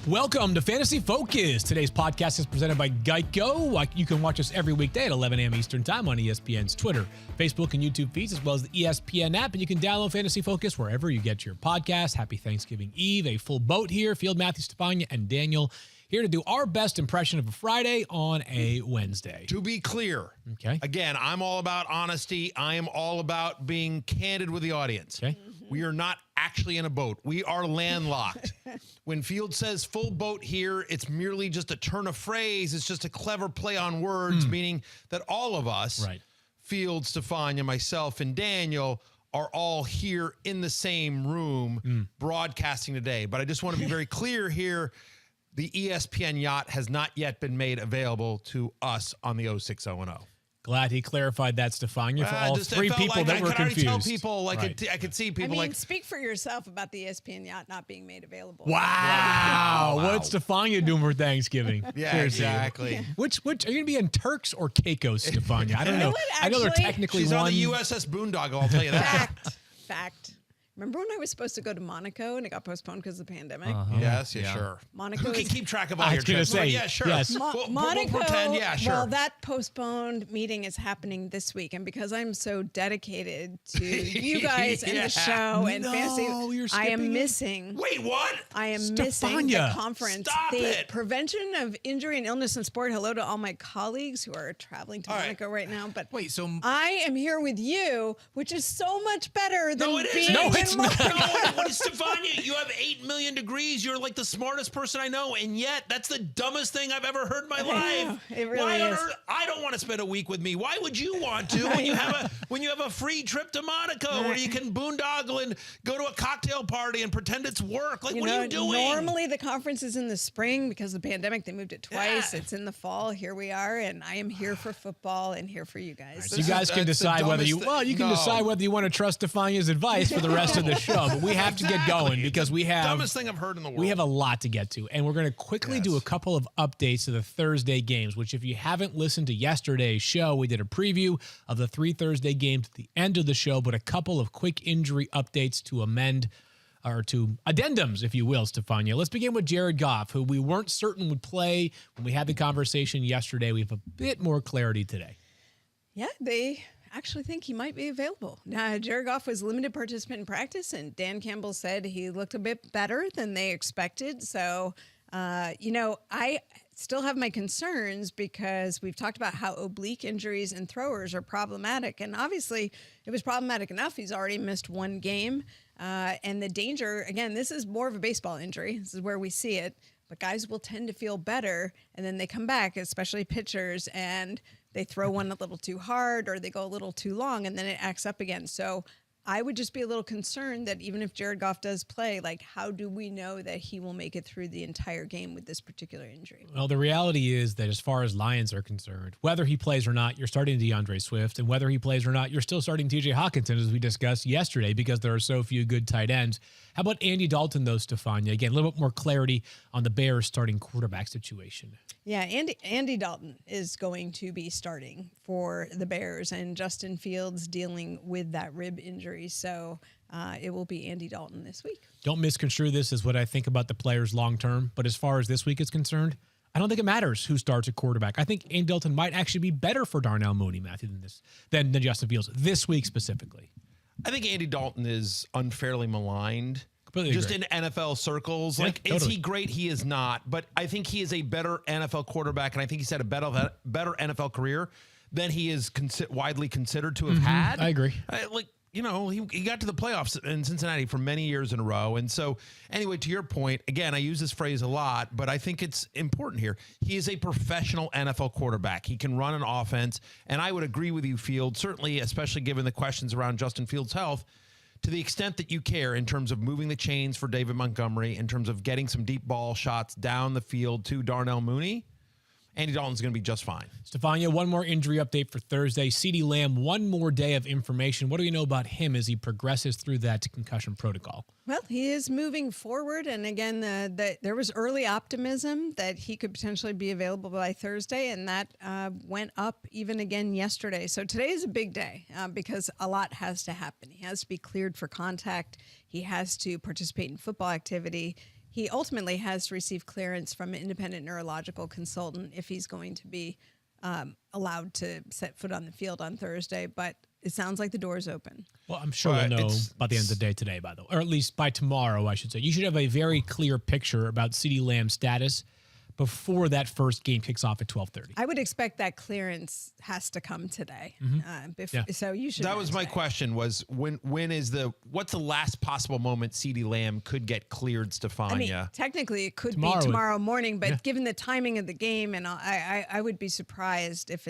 Welcome to Fantasy Focus. Today's podcast is presented by Geico. You can watch us every weekday at 11 a.m. Eastern Time on ESPN's Twitter, Facebook, and YouTube feeds, as well as the ESPN app. And you can download Fantasy Focus wherever you get your podcasts. Happy Thanksgiving Eve. A full boat here. Field, Matthew, Stephania, and Daniel here to do our best impression of a Friday on a Wednesday. To be clear, okay. Again, I'm all about honesty. I am all about being candid with the audience. Okay. We are not actually in a boat. We are landlocked. When Field says full boat here, it's merely just a turn of phrase. It's just a clever play on words, meaning that all of us, right. Field, Stephania, myself, and Daniel, are all here in the same room broadcasting today. But I just want to be very clear here. The ESPN yacht has not yet been made available to us on the 06010. Glad he clarified that, Stephania, for all three people that were confused. I could already tell people, I could see people speak for yourself about the ESPN yacht not being made available. Wow. What's Stephania doing for Thanksgiving? Yeah, Seriously. exactly. Which are you going to be in Turks or Caicos, Stephania? I don't know. I know they're technically she's one. on the USS Boondoggle, I'll tell you that. Fact. Remember when I was supposed to go to Monaco and it got postponed because of the pandemic? Yes, sure. Monaco. Who can keep track of all I your was gonna trips? say, Yeah, sure. yes. Monaco, we'll pretend, yeah, sure. Well, that postponed meeting is happening this week, and because I'm so dedicated to you guys and the show and fantasy, you're I am skipping it? missing. Wait, what? I am missing Stephania. the conference. Stop the it. Prevention of Injury and Illness in Sport. Hello to all my colleagues who are traveling to All right. Monaco right now. But Wait, so I am here with you, which is so much better than No, it being isn't. No, in it's not. Monaco. What is Stephania? You have 8 million degrees. You're like the smartest person I know, and yet that's the dumbest thing I've ever heard in my life. It really Why on is. earth? I don't want to spend a week with me. Why would you want to when you have a free trip to Monaco where you can boondoggle and go to a cocktail party and pretend it's work? Like, what are you doing? Normally the conference is in the spring because of the pandemic. They moved it twice. Yeah. It's in the fall. Here we are, and I am here for football and here for you guys. So you guys can decide whether you decide whether you want to trust Stephania's advice for the rest of the show. But we have to get going because we have Dumbest thing I've heard in the world. We have a lot to get to, and we're going to quickly do a couple of updates to the Thursday games, which if you haven't listened to yesterday's show, we did a preview of the 3 Thursday games at the end of the show, but a couple of quick injury updates to amend or to addendums, if you will, Stephania. Let's begin with Jared Goff, who we weren't certain would play when we had the conversation yesterday. We have a bit more clarity today. Yeah, they actually think he might be available. Now, Jared Goff was limited participant in practice, and Dan Campbell said he looked a bit better than they expected. So, I still have my concerns because we've talked about how oblique injuries and throwers are problematic. And obviously, it was problematic enough. He's already missed one game. And the danger, again, this is more of a baseball injury. This is where we see it. But guys will tend to feel better, and then they come back, especially pitchers, and they throw one a little too hard or they go a little too long, and then it acts up again. So I would just be a little concerned that even if Jared Goff does play, like, how do we know that he will make it through the entire game with this particular injury? Well, the reality is that as far as Lions are concerned, whether he plays or not, you're starting DeAndre Swift, and whether he plays or not, you're still starting TJ Hawkinson, as we discussed yesterday, because there are so few good tight ends. How about Andy Dalton, though, Stephania? Again, a little bit more clarity on the Bears starting quarterback situation. Yeah, Andy Dalton is going to be starting for the Bears, and Justin Fields dealing with that rib injury. So it will be Andy Dalton this week. Don't misconstrue this as what I think about the players long term, but as far as this week is concerned, I don't think it matters who starts at quarterback. I think Andy Dalton might actually be better for Darnell Mooney, Matthew, than Justin Fields this week specifically. I think Andy Dalton is unfairly maligned. Completely just agree. in NFL circles. Yeah, Is totally. he great? He is not. But I think he is a better NFL quarterback, and I think he's had a better NFL career than he is widely considered to have had. I agree. He got to the playoffs in Cincinnati for many years in a row. And so, anyway, to your point, again, I use this phrase a lot, but I think it's important here. He is a professional NFL quarterback. He can run an offense, and I would agree with you, Field, certainly, especially given the questions around Justin Fields' health, to the extent that you care in terms of moving the chains for David Montgomery, in terms of getting some deep ball shots down the field to Darnell Mooney, Andy Dalton's going to be just fine. Stephania, one more injury update for Thursday. CeeDee Lamb, one more day of information. What do you know about him as he progresses through that concussion protocol? Well, he is moving forward. And again, there was early optimism that he could potentially be available by Thursday, and that went up even again yesterday. So today is a big day because a lot has to happen. He has to be cleared for contact. He has to participate in football activity. he ultimately has to receive clearance from an independent neurological consultant if he's going to be allowed to set foot on the field on Thursday. But it sounds like the door's open. Well, I'm sure we'll know by the end of the day today, by the way, or at least by tomorrow, I should say. You should have a very clear picture about CeeDee Lamb's status before that first game kicks off at 12:30. I would expect that clearance has to come today. So you should. That was my today. question: was what's the last possible moment CeeDee Lamb could get cleared, Stephania? I mean, technically it could be tomorrow morning, but given the timing of the game, and I would be surprised if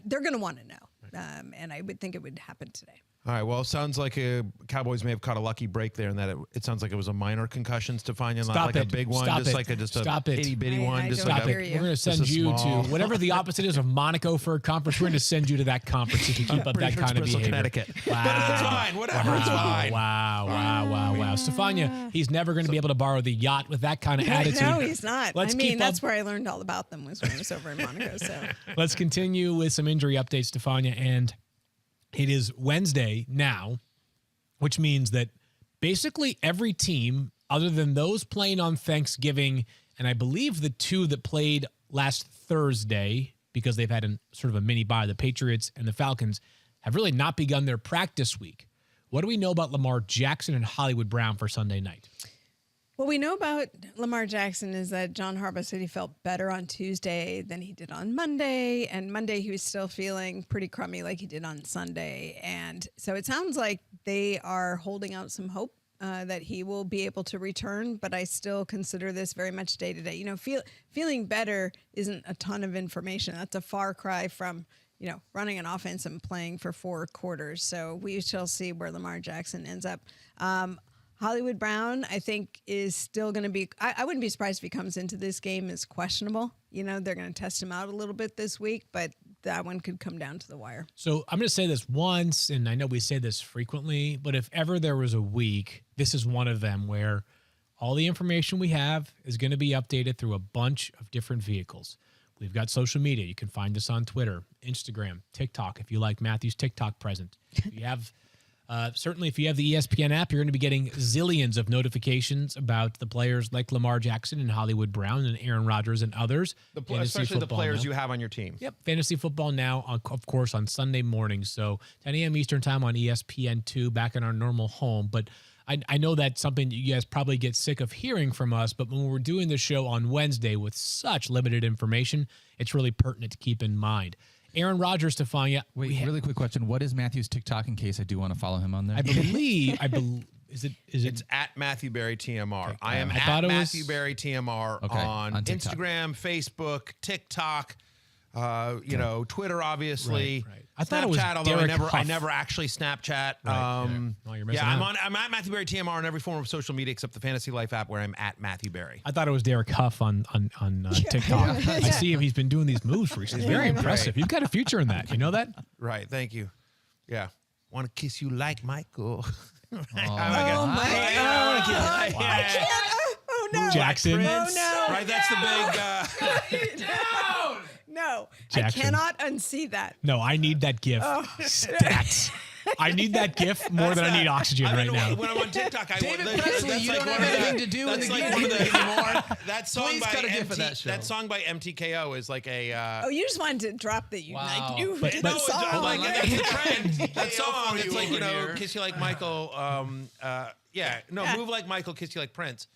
they're going to want to know, and I would think it would happen today. All right. Well, it sounds like Cowboys may have caught a lucky break there, and that it sounds like it was a minor concussion, Stephania, not like a big one, just like a itty bitty one. Just Stop like it. We're going to send you to whatever the opposite is of Monaco for a conference. We're going to send you to that conference if you keep up that kind of behavior. Connecticut. Wow. But it's fine. Whatever. It's fine. Wow. Stephania, he's never going to be able to borrow the yacht with that kind of attitude. No, he's not. Let's that's where I learned all about them was when I was over in Monaco. So let's continue with some injury updates, Stephania, and it is Wednesday now, which means that basically every team, other than those playing on Thanksgiving, and I believe the two that played last Thursday, because they've had sort of a mini bye, the Patriots and the Falcons, have really not begun their practice week. What do we know about Lamar Jackson and Hollywood Brown for Sunday night? what we know about Lamar Jackson is that John Harbaugh said he felt better on Tuesday than he did on Monday. And Monday he was still feeling pretty crummy like he did on Sunday. And so it sounds like they are holding out some hope that he will be able to return. But I still consider this very much day to day. You know, feeling better isn't a ton of information. That's a far cry from, you know, running an offense and playing for 4 quarters. So we shall see where Lamar Jackson ends up. Hollywood Brown, I think, is still going to be, I wouldn't be surprised if he comes into this game as questionable. You know, they're going to test him out a little bit this week, but that one could come down to the wire. So I'm going to say this once, and I know we say this frequently, but if ever there was a week, this is one of them where all the information we have is going to be updated through a bunch of different vehicles. We've got social media. You can find us on Twitter, Instagram, TikTok, if you like Matthew's TikTok present. You have... certainly, if you have the ESPN app, you're going to be getting zillions of notifications about the players like Lamar Jackson and Hollywood Brown and Aaron Rodgers and others. Especially the players you have on your team. Yep, Fantasy Football Now, of course, on Sunday mornings. So 10 a.m. Eastern Time on ESPN2, back in our normal home. But I know that's something you guys probably get sick of hearing from us, but when we're doing the show on Wednesday with such limited information, it's really pertinent to keep in mind. Aaron Rodgers, Stephania. Wait, really quick question. What is Matthew's TikTok in case I do want to follow him on there? I believe, is it? It's at Matthew Berry TMR. Okay. I am at Matthew Berry TMR on Instagram, Facebook, TikTok, you know, Twitter, obviously. Right. I thought it was although Derek I never actually Snapchat. Well, you're missing out. I'm at Matthew Berry TMR on every form of social media except the Fantasy Life app where I'm at Matthew Berry. I thought it was Derek Huff on TikTok. I see him. He's been doing these moves recently. It's very impressive. You've got a future in that. You know that? Right. Thank you. Yeah. Want to kiss you like Michael. Oh my God. I can't. Oh no. Jackson. Oh no. Right. That's the big. No. Jackson. I cannot unsee that. No, I need that GIF. Stats. I need that GIF more than I need oxygen right now. When I'm on TikTok, David Presley, you don't have anything to do in the game anymore. That song Please by cut a GIF of that show. That song by MTKO is like a. Oh, you just wanted to drop that you like you But- did but- the song. Like that's the trend. That song, it's like, you know, kiss you like Michael. Move like Michael, kiss you like Prince.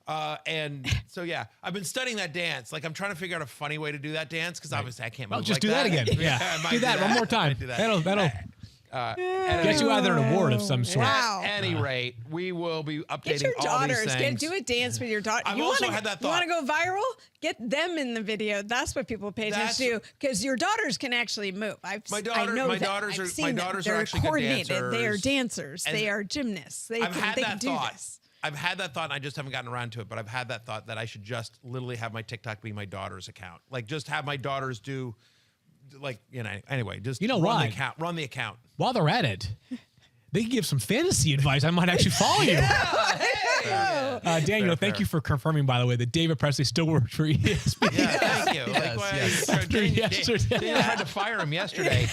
And so, yeah, I've been studying that dance. Like, I'm trying to figure out a funny way to do that dance because obviously I can't move Just like do that again. Yeah. I might Do that one more time. Do that. That'll get you either an award of some sort. Wow. At any rate, we will be updating Get your all these daughters. things. Do a dance with your daughter. I've also had that thought. You want to go viral? Get them in the video. That's what people pay attention to because your daughters can actually move. My daughters are actually good coordinated. dancers. They are dancers. And they are gymnasts. They I've had can that do thought. this. I've had that thought, and I just haven't gotten around to it. But I've had that thought that I should just literally have my TikTok be my daughter's account. Like, just have my daughters do, like, you know. Anyway, just run the account. While they're at it, they can give some fantasy advice. I might actually follow you. Daniel, thank you for confirming, by the way, that David Presley still works for ESPN. Yeah, thank you. Yes. Daniel tried to fire him yesterday.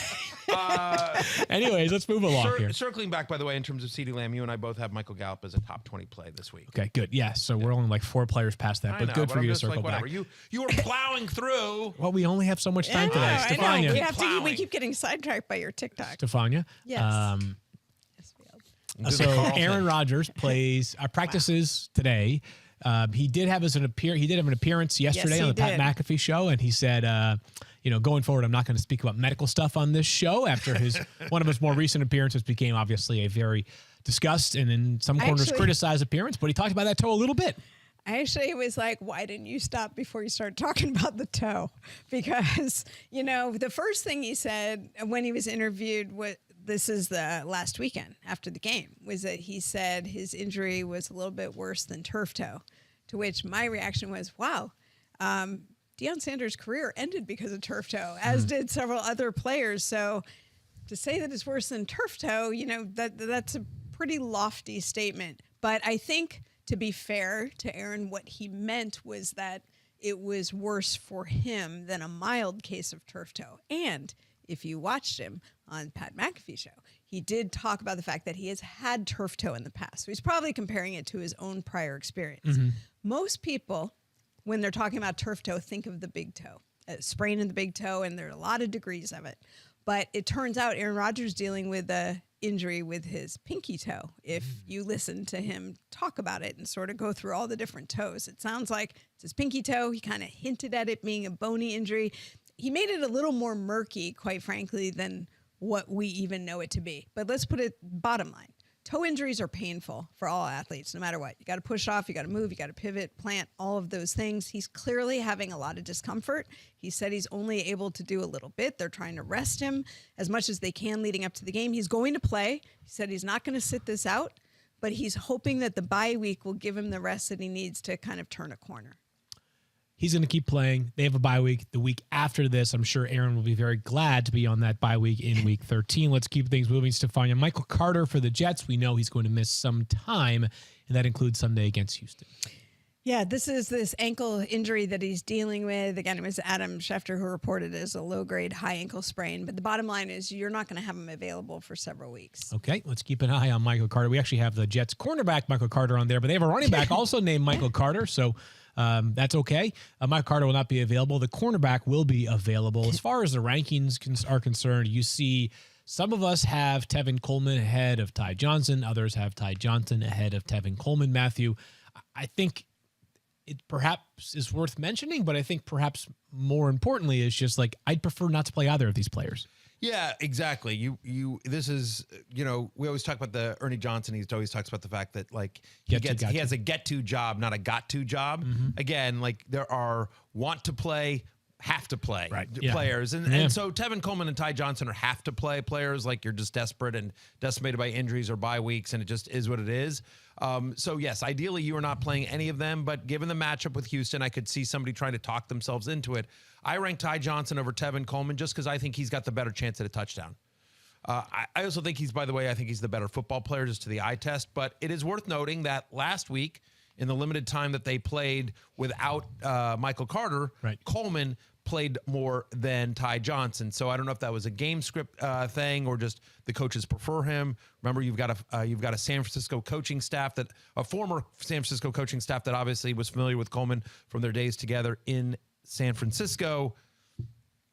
Anyways, let's move along here. Circling back, by the way, in terms of CeeDee Lamb, you and I both have Michael Gallup as a top 20 play this week. Okay, good. Yeah, so we're only like 4 players past that, but good for you to circle back. You were plowing through. Well, we only have so much time today. I know. Stephania. We keep getting sidetracked by your TikTok. Stephania. Yes. So Aaron Rodgers practices today. He did have an appearance yesterday on the Pat McAfee show, and he said, going forward, I'm not going to speak about medical stuff on this show. After one of his more recent appearances became obviously a very discussed and in some corners criticized appearance, but he talked about that toe a little bit. I actually was like, why didn't you stop before you started talking about the toe? Because, the first thing he said when he was interviewed, this is the last weekend after the game, was that he said his injury was a little bit worse than turf toe, to which my reaction was, wow, Deion Sanders' career ended because of turf toe, as did several other players. So to say that it's worse than turf toe, that's a pretty lofty statement. But I think, to be fair to Aaron, what he meant was that it was worse for him than a mild case of turf toe. And if you watched him on Pat McAfee show, he did talk about the fact that he has had turf toe in the past. So he's probably comparing it to his own prior experience. Most people, when they're talking about turf toe, think of the big toe, a sprain in the big toe, and there are a lot of degrees of it. But it turns out Aaron Rodgers dealing with a injury with his pinky toe. If you listen to him talk about it and sort of go through all the different toes, it sounds like it's his pinky toe. He kind of hinted at it being a bony injury. He made it a little more murky, quite frankly, than what we even know it to be. But let's put it bottom line. Toe injuries are painful for all athletes, no matter what. You got to push off, you got to move, you got to pivot, plant, all of those things. He's clearly having a lot of discomfort. He said he's only able to do a little bit. They're trying to rest him as much as they can leading up to the game. He's going to play. He said he's not going to sit this out, but he's hoping that the bye week will give him the rest that he needs to kind of turn a corner. He's going to keep playing. They have a bye week. The week after this, I'm sure Aaron will be very glad to be on that bye week in week 13. Let's keep things moving. Stephania, Michael Carter for the Jets. We know he's going to miss some time, and that includes Sunday against Houston. Yeah, this ankle injury that he's dealing with. Again, it was Adam Schefter who reported it as a low-grade high ankle sprain. But the bottom line is you're not going to have him available for several weeks. Okay, let's keep an eye on Michael Carter. We actually have the Jets cornerback, Michael Carter, on there, but they have a running back also named Michael Carter, so that's okay. Michael Carter will not be available. The cornerback will be available. As far as the rankings are concerned, you see some of us have Tevin Coleman ahead of Ty Johnson. Others have Ty Johnson ahead of Tevin Coleman. Matthew, I think it perhaps is worth mentioning, but I think perhaps more importantly is just like I'd prefer not to play either of these players. Yeah, exactly. This is, we always talk about the Ernie Johnson. He always talks about the fact that he has a get-to job, not a got-to job. Again, there are want to play, have to play players. And so Tevin Coleman and Ty Johnson are have to play players. You're just desperate and decimated by injuries or bye weeks, and it just is what it is. So yes, ideally you are not playing any of them, but given the matchup with Houston, I could see somebody trying to talk themselves into it. I rank Ty Johnson over Tevin Coleman just because I think he's got the better chance at a touchdown. I also think I think he's the better football player just to the eye test, but it is worth noting that last week in the limited time that they played without Michael Carter, Coleman played more than Ty Johnson. So I don't know if that was a game script thing or just the coaches prefer him. Remember, you've got a San Francisco coaching staff a former San Francisco coaching staff that obviously was familiar with Coleman from their days together in San Francisco.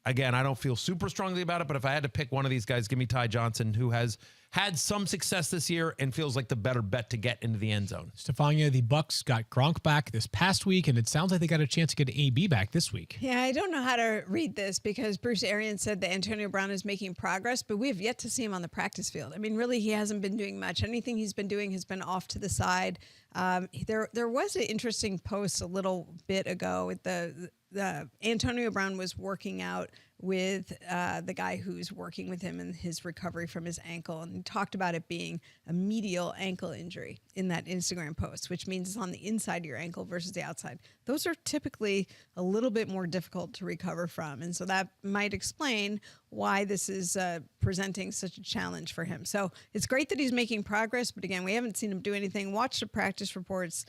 Again, I don't feel super strongly about it, but if I had to pick one of these guys, give me Ty Johnson, who has had some success this year and feels like the better bet to get into the end zone. Stephania, the Bucs got Gronk back this past week, and it sounds like they got a chance to get AB back this week. Yeah, I don't know how to read this because Bruce Arians said that Antonio Brown is making progress, but we have yet to see him on the practice field. I mean, really, he hasn't been doing much. Anything he's been doing has been off to the side. There was an interesting post a little bit ago with the Antonio Brown was working out with the guy who's working with him in his recovery from his ankle, and he talked about it being a medial ankle injury in that Instagram post, which means it's on the inside of your ankle versus the outside. Those are typically a little bit more difficult to recover from, and so that might explain why this is presenting such a challenge for him. So it's great that he's making progress, but again, we haven't seen him do anything. Watch the practice reports.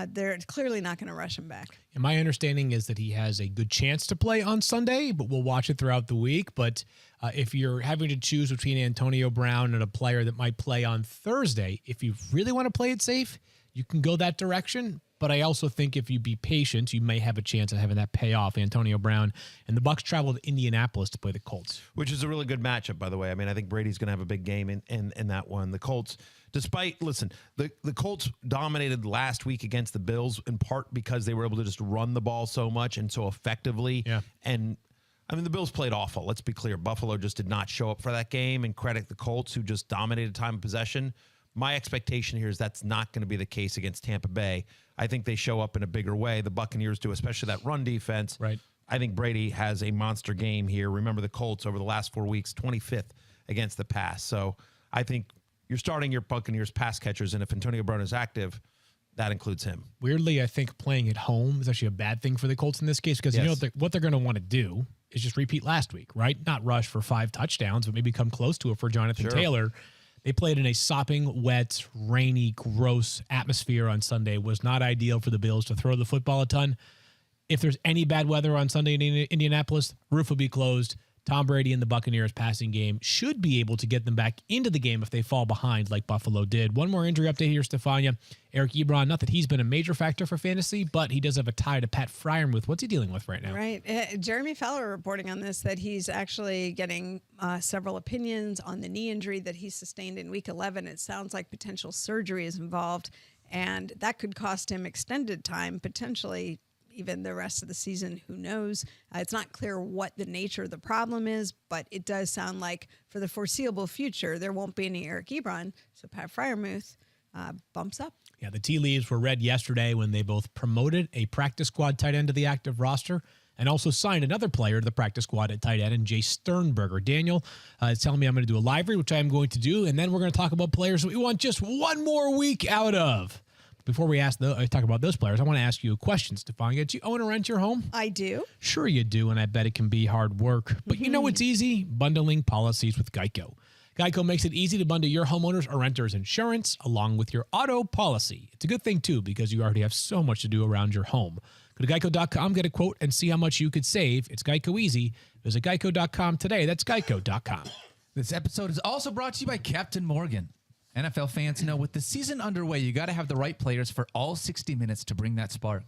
They're clearly not going to rush him back. And my understanding is that he has a good chance to play on Sunday, but we'll watch it throughout the week. But if you're having to choose between Antonio Brown and a player that might play on Thursday, if you really want to play it safe, you can go that direction. But I also think if you be patient, you may have a chance of having that pay off. Antonio Brown and the Bucs travel to Indianapolis to play the Colts, which is a really good matchup, by the way. I mean, I think Brady's going to have a big game in that one. The Colts, despite, listen, the Colts dominated last week against the Bills in part because they were able to just run the ball so much and so effectively. Yeah. And I mean, the Bills played awful. Let's be clear. Buffalo just did not show up for that game, and credit the Colts, who just dominated time of possession. My expectation here is that's not going to be the case against Tampa Bay. I think they show up in a bigger way. The Buccaneers do, especially that run defense. Right. I think Brady has a monster game here. Remember the Colts over the last 4 weeks, 25th against the pass. So I think you're starting your Buccaneers pass catchers, and if Antonio Brown is active, that includes him. Weirdly, I think playing at home is actually a bad thing for the Colts in this case because you know what they're going to want to do is just repeat last week, right? Not rush for 5 touchdowns, but maybe come close to it for Jonathan Taylor. They played in a sopping, wet, rainy, gross atmosphere on Sunday. Was not ideal for the Bills to throw the football a ton. If there's any bad weather on Sunday in Indianapolis, roof will be closed. Tom Brady and the Buccaneers passing game should be able to get them back into the game if they fall behind like Buffalo did. One more injury update here, Stephania. Eric Ebron, not that he's been a major factor for fantasy, but he does have a tie to Pat Freiermuth. What's he dealing with right now? Right. Jeremy Fowler reporting on this, that he's actually getting several opinions on the knee injury that he sustained in Week 11. It sounds like potential surgery is involved, and that could cost him extended time, potentially even the rest of the season. Who knows? It's not clear what the nature of the problem is, but it does sound like for the foreseeable future, there won't be any Eric Ebron. So Pat Freiermuth bumps up. Yeah, the tea leaves were read yesterday when they both promoted a practice squad tight end to the active roster and also signed another player to the practice squad at tight end, and Jay Sternberger. Daniel is telling me I'm going to do a live read, which I am going to do, and then we're going to talk about players that we want just one more week out of. Before we talk about those players, I want to ask you a question, Stephania. Do you own or rent your home? I do. Sure you do, and I bet it can be hard work. But you know what's easy? Bundling policies with Geico. Geico makes it easy to bundle your homeowners or renters insurance along with your auto policy. It's a good thing, too, because you already have so much to do around your home. Go to geico.com, get a quote, and see how much you could save. It's Geico Easy. Visit geico.com today. That's geico.com. This episode is also brought to you by Captain Morgan. NFL fans know with the season underway, you got to have the right players for all 60 minutes to bring that spark.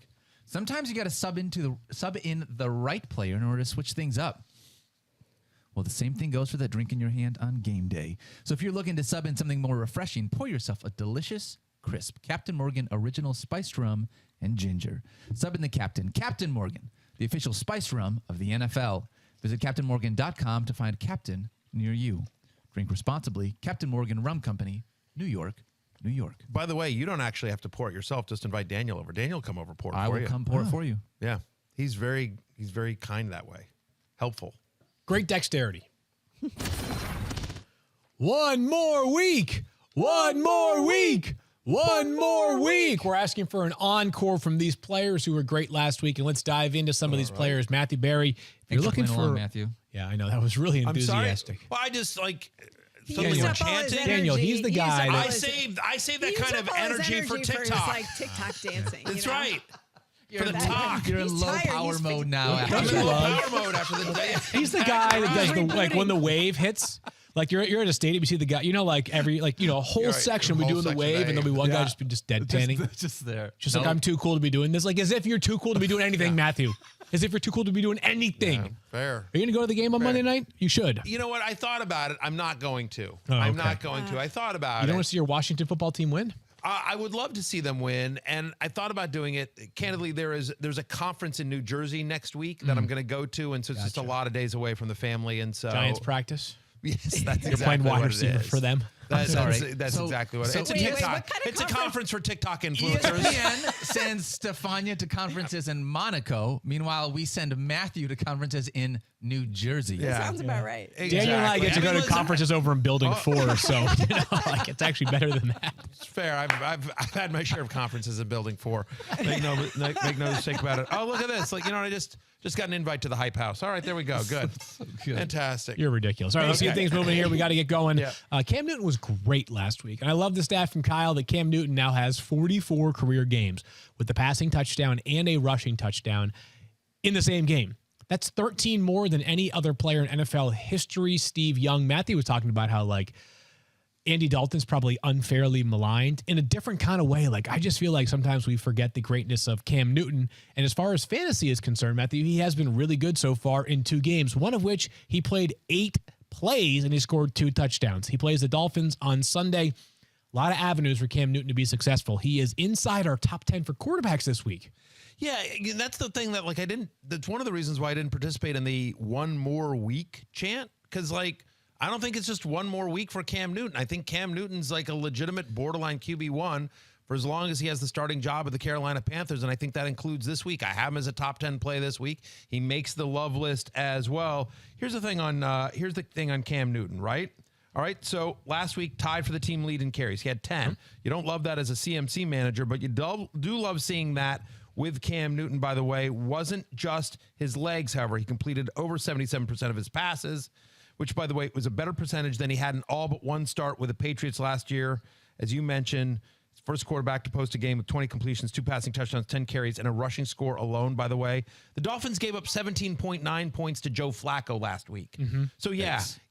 Sometimes you got to sub in the right player in order to switch things up. Well, the same thing goes for that drink in your hand on game day. So if you're looking to sub in something more refreshing, pour yourself a delicious, crisp Captain Morgan Original Spiced Rum and Ginger. Sub in the Captain. Captain Morgan, the official spiced rum of the NFL. Visit CaptainMorgan.com to find Captain near you. Drink responsibly. Captain Morgan Rum Company, New York, New York. By the way, you don't actually have to pour it yourself. Just invite Daniel over. Daniel will come over, pour it for you. I will come pour it for you. Yeah. He's very kind that way. Helpful. Great dexterity. One more week. One more week. One more week. We're asking for an encore from these players who were great last week, and let's dive into some of these players. Matthew Berry, if you're looking for along, Matthew. Yeah, I know that was really enthusiastic. I'm sorry. Well, I just like Used up all his chanting. energy. Daniel, he's the guy that- I saved that kind of energy for TikTok. It's like TikTok dancing. That's you know? right. You're For the in talk. You're in He's low tired. power He's mode now. Don't I'm you in low love- power mode after the day. He's the guy that does the Rebooting. like when the wave hits. Like you're at a stadium, you see the guy, you know, like every a whole You're right, section we whole do in the section wave, A. and there'll be one guy just deadpanning. Just there. Just like I'm too cool to be doing this. Like as if you're too cool to be doing anything, Matthew. As if you're too cool to be doing anything. Yeah, fair. Are you going to go to the game on Monday night? You should. You know what? I thought about it. I'm not going to. Oh, I'm okay. not going to. I thought about You it. don't want to see your Washington football team win? I would love to see them win, and I thought about doing it. Candidly, there's a conference in New Jersey next week that I'm going to go to, and so it's just a lot of days away from the family, and so Giants practice. Yes, that's You're exactly playing wide what it receiver is. for them. That's So- exactly what so it's a wait, TikTok. what kind of It's a conference for TikTok E influencers. ESPN sends Stephania to conferences in Monaco. Meanwhile, we send Matthew to conferences in New Jersey. Yeah. Sounds about right. Daniel and I get to go to listen, conferences over in Building 4, so like it's actually better than that. It's fair. I've had my share of conferences in Building 4. Make no mistake about it. Oh, look at this! Like I just got an invite to the Hype House. All right, there we go. Good, fantastic. You're ridiculous. All right, let's get things moving here. We got to get going. Yeah. Cam Newton was great last week, and I love the stat from Kyle that Cam Newton now has 44 career games with the passing touchdown and a rushing touchdown in the same game. That's 13 more than any other player in NFL history. Steve Young, Matthew was talking about how Andy Dalton's probably unfairly maligned in a different kind of way. I just feel like sometimes we forget the greatness of Cam Newton. And as far as fantasy is concerned, Matthew, he has been really good so far in 2 games, one of which he played 8 plays and he scored 2 touchdowns. He plays the Dolphins on Sunday. A lot of avenues for Cam Newton to be successful. He is inside our top 10 for quarterbacks this week. Yeah, that's the thing that that's one of the reasons why I didn't participate in the one more week chant, because I don't think it's just one more week for Cam Newton. I think Cam Newton's a legitimate borderline QB1 for as long as he has the starting job of the Carolina Panthers, and I think that includes this week. I have him as a top 10 play this week. He makes the love list as well. Here's the thing on Cam Newton, right? All right, so last week tied for the team lead in carries. He had 10. You don't love that as a CMC manager, but you do love seeing that with Cam Newton, by the way. Wasn't just his legs, however. He completed over 77% of his passes, which, by the way, was a better percentage than he had in all but one start with the Patriots last year. As you mentioned, his first quarterback to post a game with 20 completions, 2 passing touchdowns, 10 carries, and a rushing score alone, by the way. The Dolphins gave up 17.9 points to Joe Flacco last week. So,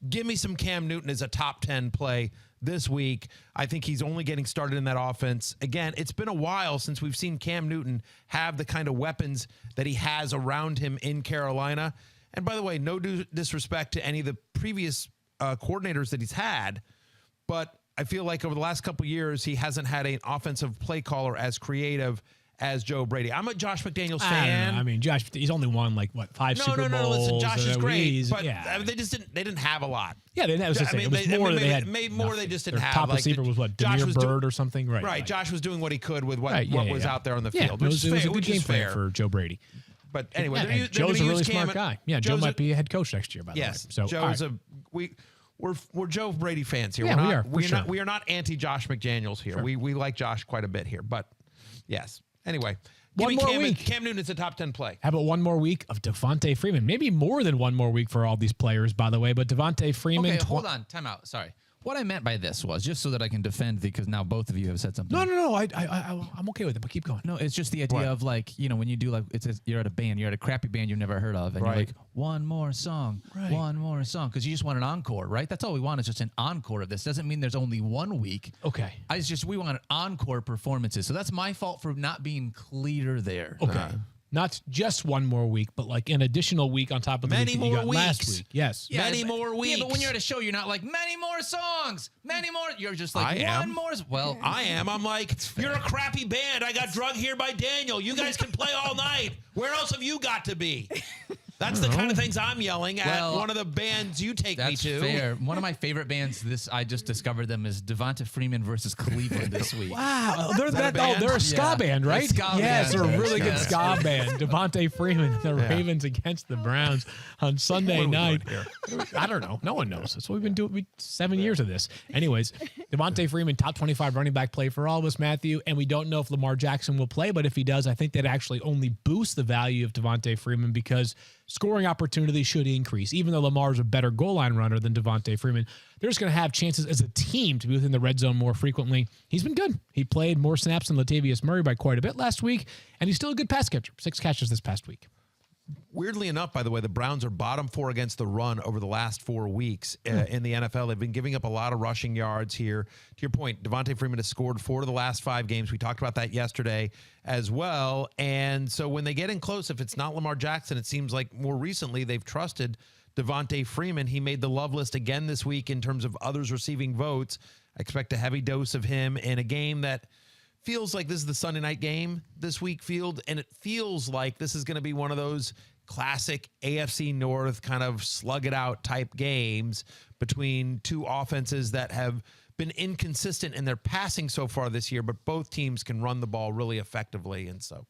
give me some Cam Newton as a top 10 play this week. I think he's only getting started in that offense. Again, it's been a while since we've seen Cam Newton have the kind of weapons that he has around him in Carolina. And by the way, no disrespect to any of the previous coordinators that he's had, but I feel like over the last couple of years, he hasn't had an offensive play caller as creative as Joe Brady. I'm a Josh McDaniels fan. I mean, Josh, he's only won 5 Super Bowls. No. Listen, Josh is great, but yeah. they didn't have a lot. Yeah, they didn't have. It was more they had. More they just didn't Their have. top receiver was what, Demir Bird or something, right? Right. Josh was doing what he could with what was out there on the Yeah, field, it which was is a fair. good game plan for Joe Brady. But anyway, and Joe's a really smart guy. Yeah, Joe might be a head coach next year, by the way. Yes, So Joe's we're Joe Brady fans here. Yeah, We are not anti Josh McDaniels here. Sure. We like Josh quite a bit here. But yes. Anyway, One more week. Cam Newton is a top 10 play. How about one more week of Devontae Freeman? Maybe more than one more week for all these players, by the way. But Devontae Freeman. Okay, hold on. Time out. Sorry. What I meant by this was just so that I can defend because now both of you have said something. No. I'm okay with it, but keep going. No, it's just the idea of when you do you're at a band, you're at a crappy band you've never heard of, and you're like, one more song, one more song, because you just want an encore, right? That's all we want is just an encore of this. Doesn't mean there's only 1 week. Okay. We want encore performances. So that's my fault for not being clear there. Okay. Not just one more week, but an additional week on top of the week that you got last week. Yes. Yeah, many more weeks. Yeah, but when you're at a show, you're not like, many more songs, many more. You're just like, I one am. more. Well, I am. I'm like, you're a crappy band. I got drugged here by Daniel. You guys can play all night. Where else have you got to be? That's the kind of things I'm yelling at one of the bands you take me to. That's fair. One of my favorite bands, I just discovered them, is Devonta Freeman versus Cleveland this week. Wow. They're a ska band, right? Ska yes, band. they're a really good ska band. Devontae Freeman, the Ravens against the Browns on Sunday night. I don't know. No one knows. That's what we've been doing. 7 years of this. Anyways, Devontae Freeman, top 25 running back play for all of us, Matthew. And we don't know if Lamar Jackson will play, but if he does, I think that actually only boosts the value of Devontae Freeman because scoring opportunities should increase. Even though Lamar's a better goal line runner than Devontae Freeman, they're just going to have chances as a team to be within the red zone more frequently. He's been good. He played more snaps than Latavius Murray by quite a bit last week, and he's still a good pass catcher. 6 catches this past week. Weirdly enough, by the way, the Browns are bottom 4 against the run over the last 4 weeks in the NFL. They've been giving up a lot of rushing yards here. To your point, Devontae Freeman has scored 4 of the last 5 games. We talked about that yesterday as well. And so when they get in close, if it's not Lamar Jackson, it seems like more recently they've trusted Devontae Freeman. He made the love list again this week in terms of others receiving votes. I expect a heavy dose of him in a game that feels like this is the Sunday night game this week, and it feels like this is going to be one of those classic AFC North kind of slug it out type games between 2 offenses that have been inconsistent in their passing so far this year, but both teams can run the ball really effectively. And so,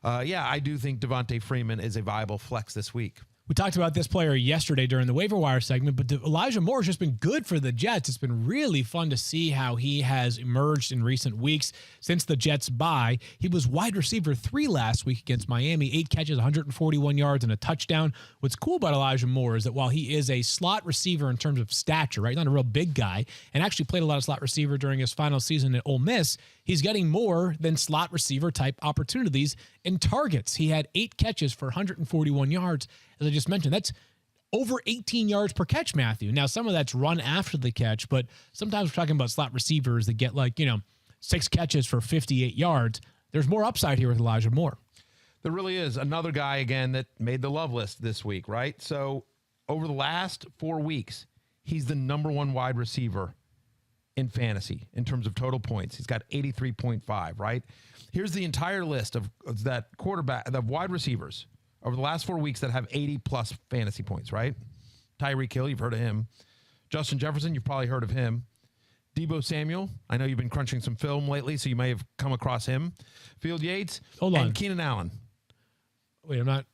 I do think Devontae Freeman is a viable flex this week. We talked about this player yesterday during the waiver wire segment, but Elijah Moore has just been good for the Jets. It's been really fun to see how he has emerged in recent weeks since the Jets bye. He was wide receiver 3 last week against Miami, 8 catches, 141 yards, and a touchdown. What's cool about Elijah Moore is that while he is a slot receiver in terms of stature, right, not a real big guy, and actually played a lot of slot receiver during his final season at Ole Miss, he's getting more than slot receiver type opportunities and targets. He had 8 catches for 141 yards. As I just mentioned, that's over 18 yards per catch, Matthew. Now, some of that's run after the catch, but sometimes we're talking about slot receivers that get 6 catches for 58 yards. There's more upside here with Elijah Moore. There really is. Another guy, again, that made the love list this week, right? So over the last 4 weeks, he's the number 1 wide receiver in fantasy in terms of total points. He's got 83.5, right? Here's the entire list of that quarterback, the wide receivers over the last 4 weeks that have 80-plus fantasy points, right? Tyreek Hill, you've heard of him. Justin Jefferson, you've probably heard of him. Deebo Samuel, I know you've been crunching some film lately, so you may have come across him. Field Yates, and Keenan Allen. Wait, I'm not.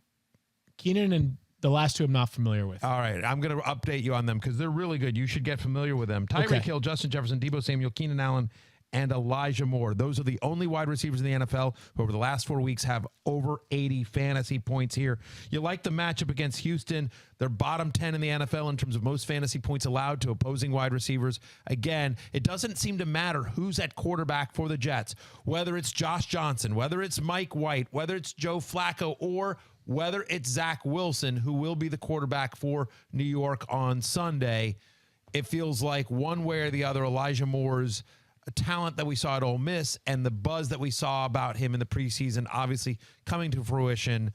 Keenan and the last 2 I'm not familiar with. All right, I'm going to update you on them because they're really good. You should get familiar with them. Tyreek Hill, Justin Jefferson, Deebo Samuel, Keenan Allen, and Elijah Moore. Those are the only wide receivers in the NFL who over the last 4 weeks have over 80 fantasy points here. You like the matchup against Houston. They're bottom 10 in the NFL in terms of most fantasy points allowed to opposing wide receivers. Again, it doesn't seem to matter who's at quarterback for the Jets, whether it's Josh Johnson, whether it's Mike White, whether it's Joe Flacco, or whether it's Zach Wilson, who will be the quarterback for New York on Sunday. It feels like one way or the other, Elijah Moore's talent that we saw at Ole Miss and the buzz that we saw about him in the preseason obviously coming to fruition.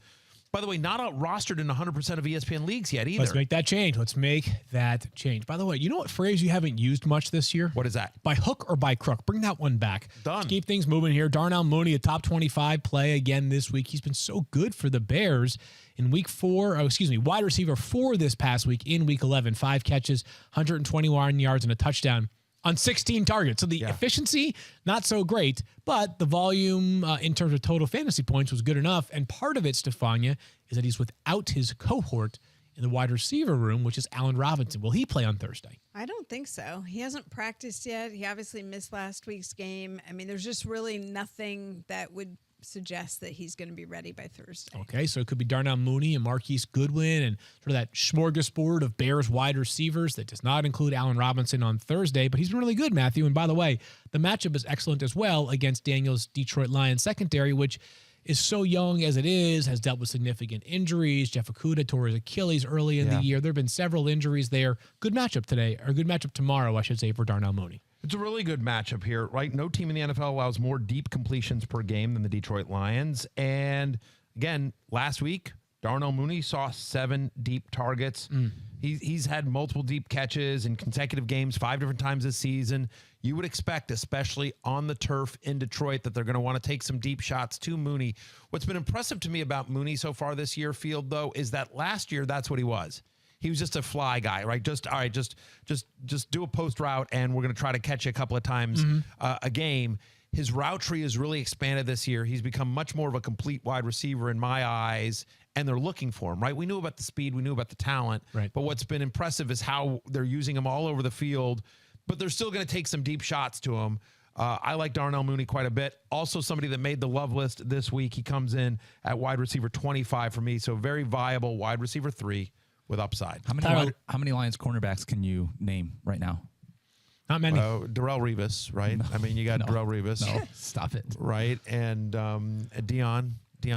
By the way, not rostered in 100% of ESPN leagues yet either. Let's make that change. By the way, you know what phrase you haven't used much this year? What is that? By hook or by crook. Bring that one back. Done. Let's keep things moving here. Darnell Mooney, a top 25 play again this week. He's been so good for the Bears in wide receiver 4 this past week in week 11. 5 catches, 121 yards, and a touchdown on 16 targets. So the efficiency, not so great, but the volume in terms of total fantasy points was good enough. And part of it, Stephania, is that he's without his cohort in the wide receiver room, which is Allen Robinson. Will he play on Thursday? I don't think so. He hasn't practiced yet. He obviously missed last week's game. I mean, there's just really nothing that would suggest that he's going to be ready by Thursday. Okay, so it could be Darnell Mooney and Marquise Goodwin and sort of that smorgasbord of Bears wide receivers that does not include Allen Robinson on Thursday, but he's been really good, Matthew. And by the way, the matchup is excellent as well against Daniel's Detroit Lions secondary, which is so young as it is, has dealt with significant injuries. Jeff Okudah tore his Achilles early in the year. There have been several injuries there. Good matchup today, or good matchup tomorrow, I should say, for Darnell Mooney. It's a really good matchup here, right? No team in the NFL allows more deep completions per game than the Detroit Lions. And again, last week, Darnell Mooney saw 7 deep targets. He's had multiple deep catches in consecutive games 5 different times this season. You would expect, especially on the turf in Detroit, that they're going to want to take some deep shots to Mooney. What's been impressive to me about Mooney so far this year, Field, though, is that last year, that's what he was. He was just a fly guy, right? Just do a post route, and we're going to try to catch you a couple of times a game. His route tree has really expanded this year. He's become much more of a complete wide receiver in my eyes, and they're looking for him, right? We knew about the speed. We knew about the talent. Right. But what's been impressive is how they're using him all over the field, but they're still going to take some deep shots to him. I like Darnell Mooney quite a bit. Also somebody that made the love list this week. He comes in at wide receiver 25 for me, so very viable wide receiver 3 with upside. How many Lions cornerbacks can you name right now? Not many. Darrelle Revis, right? No. I mean, you got Darrelle Revis. No, stop it. Right, and Deion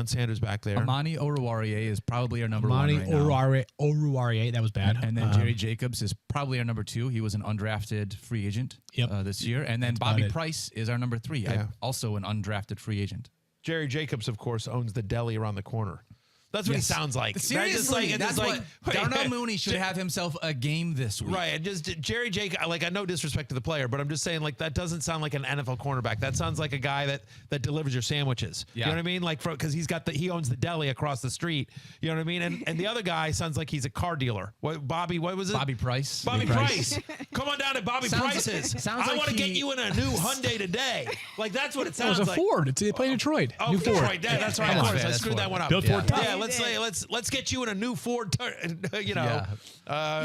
Sanders back there. Amani Oruwariye is probably our number 1 right now. Oruwariye, that was bad. And then Jerry Jacobs is probably our number 2. He was an undrafted free agent this year. And then Bobby Price is our number 3, also an undrafted free agent. Jerry Jacobs, of course, owns the deli around the corner. That's what he sounds like. Seriously, that's what Darnell Mooney should have himself a game this week. Right, and just Jerry Jake, like, I know disrespect to the player, but I'm just saying, like, that doesn't sound like an NFL cornerback. That sounds like a guy that delivers your sandwiches. Yeah. You know what I mean? Like, because he owns the deli across the street. You know what I mean? And the other guy sounds like he's a car dealer. What was it? Bobby Price. Bobby Price. Come on down to Bobby Price's. I want to get you in a new Hyundai today. Like, that's what it sounds like. It was a Ford. They play in Detroit. Oh, New Ford. Detroit. Yeah, that's right. I screwed that one up. Built Ford. Yeah, let's get you in a new Ford. You know,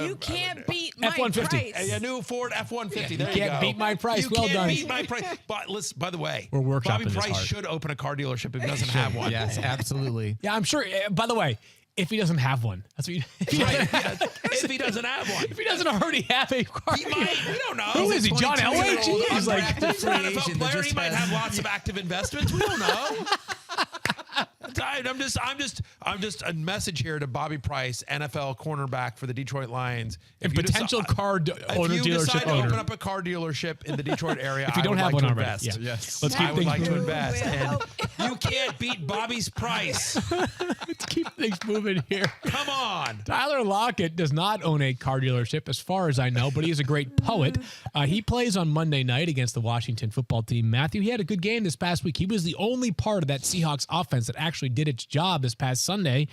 you can't beat my F-150. price. a new Ford F-150. There you go. Can't beat my price. You Well can't done. beat my price. But listen, by the way, We're workshopping Bobby this Price hard. should open a car dealership if he doesn't have one. Yes, absolutely. Yeah, I'm sure. By the way, if he doesn't have one, that's what If he doesn't have one. if he doesn't already have a car. He might. We don't know. Who is he? John Elway? He's like, He's an NFL player. He might have lots of active investments. We don't know. I'm just a message here to Bobby Price, NFL cornerback for the Detroit Lions. and potential car If you decide to open up a car delership in the Detroit area, If you don't I have would one like to already. invest. Yeah. Yes. Let's I keep would things like to moving. invest, and Well, you can't beat Bobby's price. Let's keep things moving here. Come on. Tyler Lockett does not own a car dealership, as far as I know, but he is a great poet. He plays on Monday night against the Washington football team. Matthew, he had a good game this past week. He was the only part of that Seahawks offense that actually did its job this past Sunday.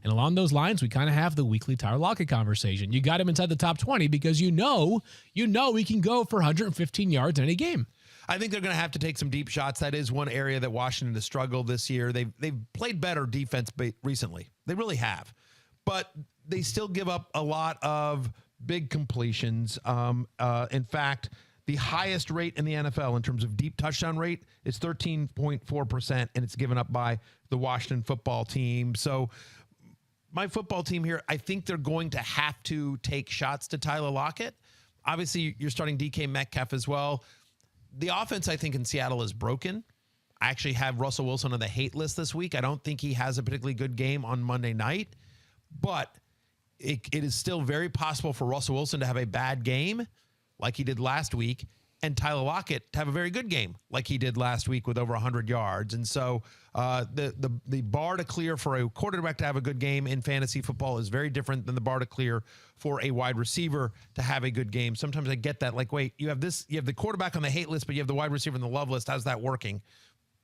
And along those lines, we kind of have the weekly Tyler Lockett conversation. You got him inside the top 20 because you know he can go for 115 yards in any game. I think they're going to have to take some deep shots. That is one area that Washington has struggled this year. They've played better defense recently. They really have. But they still give up a lot of big completions. In fact, the highest rate in the NFL in terms of deep touchdown rate is 13.4%, and it's given up by the Washington football team. So my football team here, I think they're going to have to take shots to Tyler Lockett. Obviously, you're starting DK Metcalf as well. The offense, I think, in Seattle is broken. I actually have Russell Wilson on the hate list this week. I don't think he has a particularly good game on Monday night, but it is still very possible for Russell Wilson to have a bad game like he did last week, and Tyler Lockett to have a very good game like he did last week with over 100 yards. And so the bar to clear for a quarterback to have a good game in fantasy football is very different than the bar to clear for a wide receiver to have a good game. Sometimes I get that, like, wait, you have the quarterback on the hate list, but you have the wide receiver on the love list. How's that working?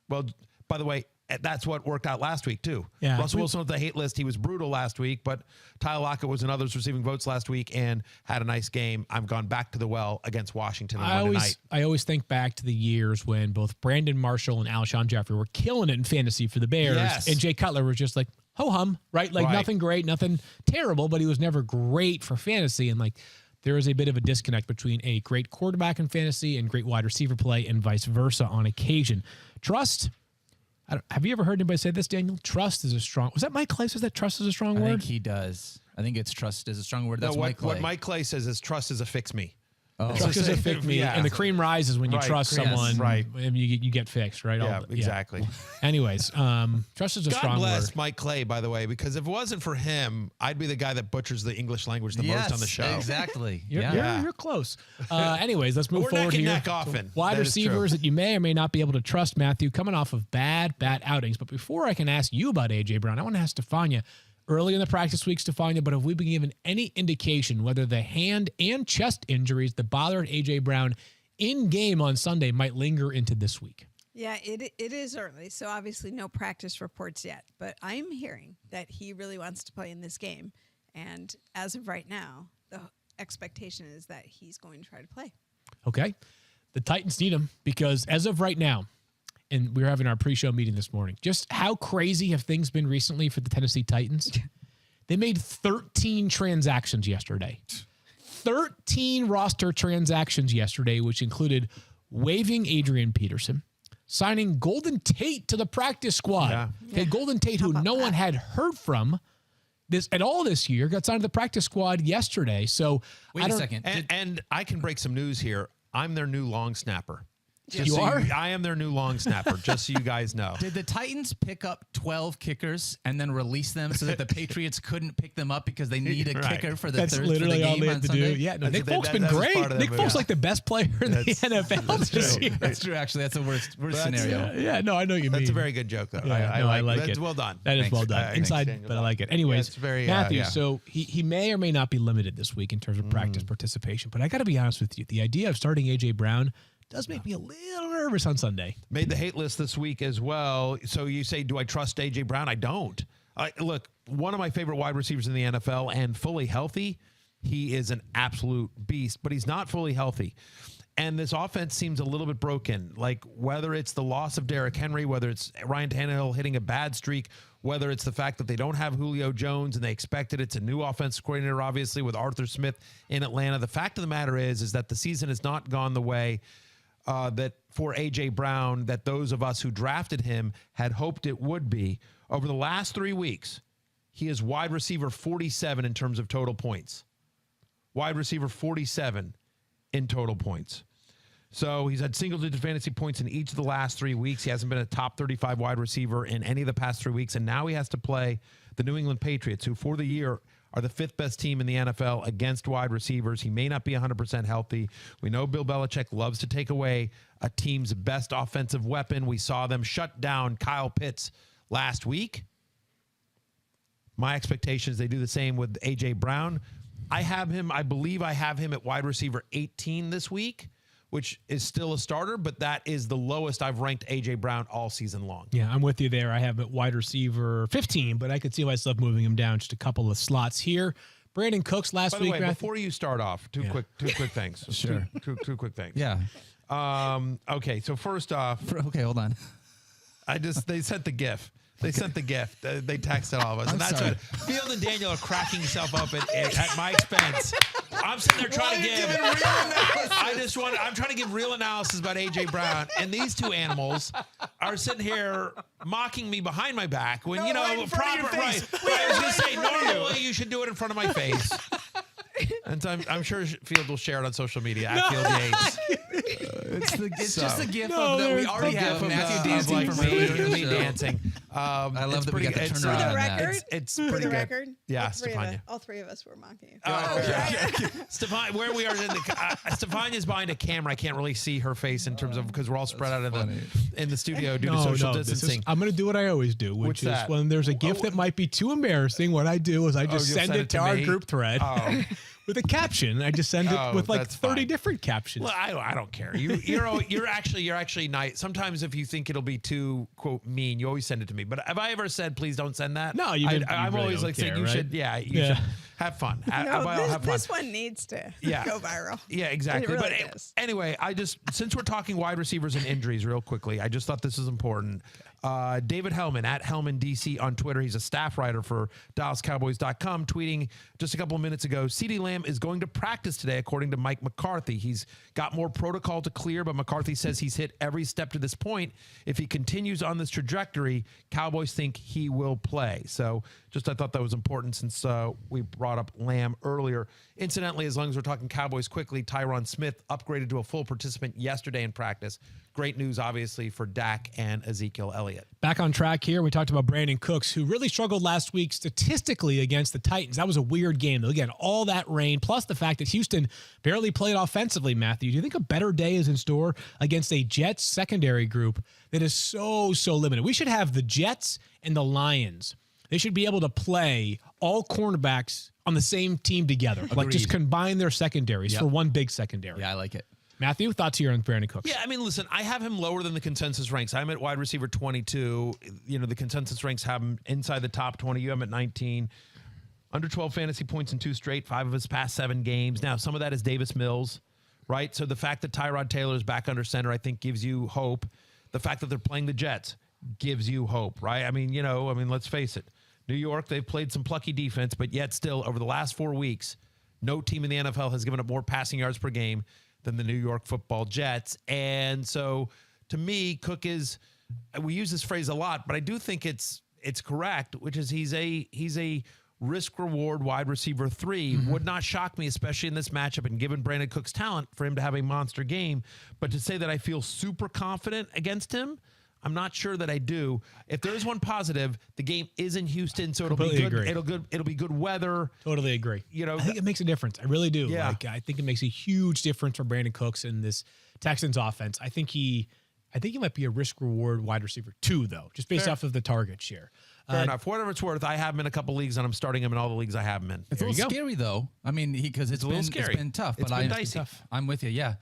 Well, by the way, that's what worked out last week, too. Yeah. Russell Wilson with the hate list. He was brutal last week, but Tyler Lockett was in others receiving votes last week and had a nice game. I've gone back to the well against Washington on Monday night. I always think back to the years when both Brandon Marshall and Alshon Jeffrey were killing it in fantasy for the Bears. Yes. And Jay Cutler was just like, ho-hum, right? Like nothing great, nothing terrible, but he was never great for fantasy. And like, there is a bit of a disconnect between a great quarterback in fantasy and great wide receiver play and vice versa on occasion. Trust. Have you ever heard anybody say this, Daniel? Trust is a strong. Was that Mike Clay says that trust is a strong word? I think he does. I think it's trust is a strong word. That's Mike Clay. What Mike Clay says is trust is a fix me. Oh. Trust is a fix me, Yeah. and the cream rises when you Right, trust yes, someone. right. And you get fixed, right? Yeah, exactly. Anyways, trust is a God strong bless word. Mike Clay, by the way, because if it wasn't for him, I'd be the guy that butchers the English language the most on the show. Exactly. You're close. Anyways, let's move We're forward neck and here. neck often. Wide That is receivers true. that you may or may not be able to trust, Matthew, coming off of bad outings. But before I can ask you about A.J. Brown, I want to ask Stephania. Early in the practice week, Stephania, but have we been given any indication whether the hand and chest injuries that bothered A.J. Brown in game on Sunday might linger into this week? Yeah, it is early, so obviously no practice reports yet. But I'm hearing that he really wants to play in this game. And as of right now, the expectation is that he's going to try to play. Okay. The Titans need him because as of right now, and we were having our pre-show meeting this morning, just how crazy have things been recently for the Tennessee Titans? They made 13 transactions yesterday. 13 roster transactions yesterday, which included waiving Adrian Peterson, signing Golden Tate to the practice squad. Yeah. Okay, Golden Tate, who no one had heard from at all this year, got signed to the practice squad yesterday. So Wait a second. And I can break some news here. I'm their new long snapper. You are? I am their new long snapper, just so you guys know. Did the Titans pick up 12 kickers and then release them so that the Patriots couldn't pick them up because they need a Right. kicker for the That's third literally for the all game they on have to Sunday? do. Yeah, no, Nick That- Folk's that- been that was great. part of Nick that Folk's movie. like the best player in the NFL this year. That's true. Actually, that's the worst scenario. Yeah, no, I know what you mean. That's a very good joke, though. Yeah, I like That's it. well done. That is Thanks. well done. Thanks, Inside, Daniel. but I like it. Anyways, Yeah, it's very, Matthew, yeah. so he may or may not be limited this week in terms of practice participation, but I got to be honest with you. The idea of starting A.J. Brown does make me a little nervous on Sunday. Made the hate list this week as well. So you say, do I trust A.J. Brown? I don't. Look, one of my favorite wide receivers in the NFL and fully healthy, he is an absolute beast, but he's not fully healthy. And this offense seems a little bit broken. Like whether it's the loss of Derrick Henry, whether it's Ryan Tannehill hitting a bad streak, whether it's the fact that they don't have Julio Jones and they expected it's a new offensive coordinator, obviously, with Arthur Smith in Atlanta. The fact of the matter is that the season has not gone the way that for A.J. Brown, that those of us who drafted him had hoped it would be. Over the last 3 weeks, he is wide receiver 47 in terms of total points. Wide receiver 47 in total points. So he's had single-digit fantasy points in each of the last 3 weeks. He hasn't been a top 35 wide receiver in any of the past 3 weeks, and now he has to play the New England Patriots, who for the year are the fifth best team in the NFL against wide receivers. He may not be 100% healthy. We know Bill Belichick loves to take away a team's best offensive weapon. We saw them shut down Kyle Pitts last week. My expectation is they do the same with A.J. Brown. I believe I have him at wide receiver 18 this week, which is still a starter, but that is the lowest I've ranked A.J. Brown all season long. Yeah, I'm with you there. I have him at wide receiver 15, but I could see myself moving him down just a couple of slots here. Brandon Cooks last By the week. way, Matthew- before you start off, two quick things. Sure. Two quick things. Yeah. Okay, so first off, Okay, hold on. they sent the GIF. They sent the gift. They texted all of us. I'm and that's sorry. what Field and Daniel are cracking yourself up at my expense. I'm sitting there trying to give real analysis. I'm trying to give real analysis about A.J. Brown. And these two animals are sitting here mocking me behind my back when, right in front of your right. face. I was going to say, normally you should do it in front of my face. And so I'm sure Field will share it on social media at Field Yates. It's just a gift No, of that we there's already no have gift Matthew of dancing like from earlier. me dancing. I love that we got the it's, turnaround For the on that. record, It's for pretty the good. record, Yeah, all three of us were mocking you. Stefan, where we are in the Stefania's behind a camera. I can't really see her face in terms of because we're all spread out in the studio due to social distancing. I'm going to do what I always do, which What's is that? when there's a gift that might be too embarrassing, what I do is I just you'll send send it it to to our me? group thread Oh. with a caption. I just send it Oh, with like that's 30 fine. different captions. Well, I don't care. You're actually nice. Sometimes if you think it'll be too quote mean, you always send it to me. But have I ever said please don't send that? No, you didn't- you I'm really always don't like saying care, you right? should. Yeah, you Yeah. should have fun. No, have fun. this one needs to go viral. Yeah, exactly. It really But does. anyway, since we're talking wide receivers and injuries real quickly, I just thought this was important. David Hellman at Hellman DC on Twitter. He's a staff writer for DallasCowboys.com, tweeting just a couple of minutes ago, CeeDee Lamb is going to practice today, according to Mike McCarthy. He's got more protocol to clear, but McCarthy says he's hit every step to this point. If he continues on this trajectory, Cowboys think he will play. So I thought that was important since we brought up Lamb earlier. Incidentally, as long as we're talking Cowboys quickly, Tyron Smith upgraded to a full participant yesterday in practice. Great news, obviously, for Dak and Ezekiel Elliott. Back on track here. We talked about Brandon Cooks, who really struggled last week statistically against the Titans. That was a weird game. Again, all that rain, plus the fact that Houston barely played offensively, Matthew. Do you think a better day is in store against a Jets secondary group that is so limited? We should have the Jets and the Lions. They should be able to play all cornerbacks on the same team together. Like just combine their secondaries for one big secondary. Yeah, I like it. Matthew, thoughts here on Brandon Cooks? Yeah, I mean, listen, I have him lower than the consensus ranks. I'm at wide receiver 22. The consensus ranks have him inside the top 20. You have him at 19. Under 12 fantasy points in 2 straight, 5 of his past 7 games. Now, some of that is Davis Mills, right? So the fact that Tyrod Taylor is back under center, I think, gives you hope. The fact that they're playing the Jets gives you hope, right? I mean, let's face it. New York, they've played some plucky defense, but yet still, over the last 4 weeks, no team in the NFL has given up more passing yards per game than the New York Football Jets. And so, to me, Cook is, we use this phrase a lot, but I do think it's correct, which is he's a risk reward wide receiver 3 would not shock me, especially in this matchup and given Brandon Cook's talent for him to have a monster game. But to say that I feel super confident against him, I'm not sure that I do. If there is one positive, the game is in Houston, so it'll Completely be good. agree. It'll be good weather. Totally agree. I think it makes a difference. I really do. Yeah. I think it makes a huge difference for Brandon Cooks in this Texans offense. I think he might be a risk reward wide receiver 2, though, just based off of the target share. Fair enough. For whatever it's worth, I have him in a couple leagues, and I'm starting him in all the leagues I have him in. It's a little scary, though. I mean, because it's a little scary. It's been tough. It's but been dicey. I'm with you, yeah.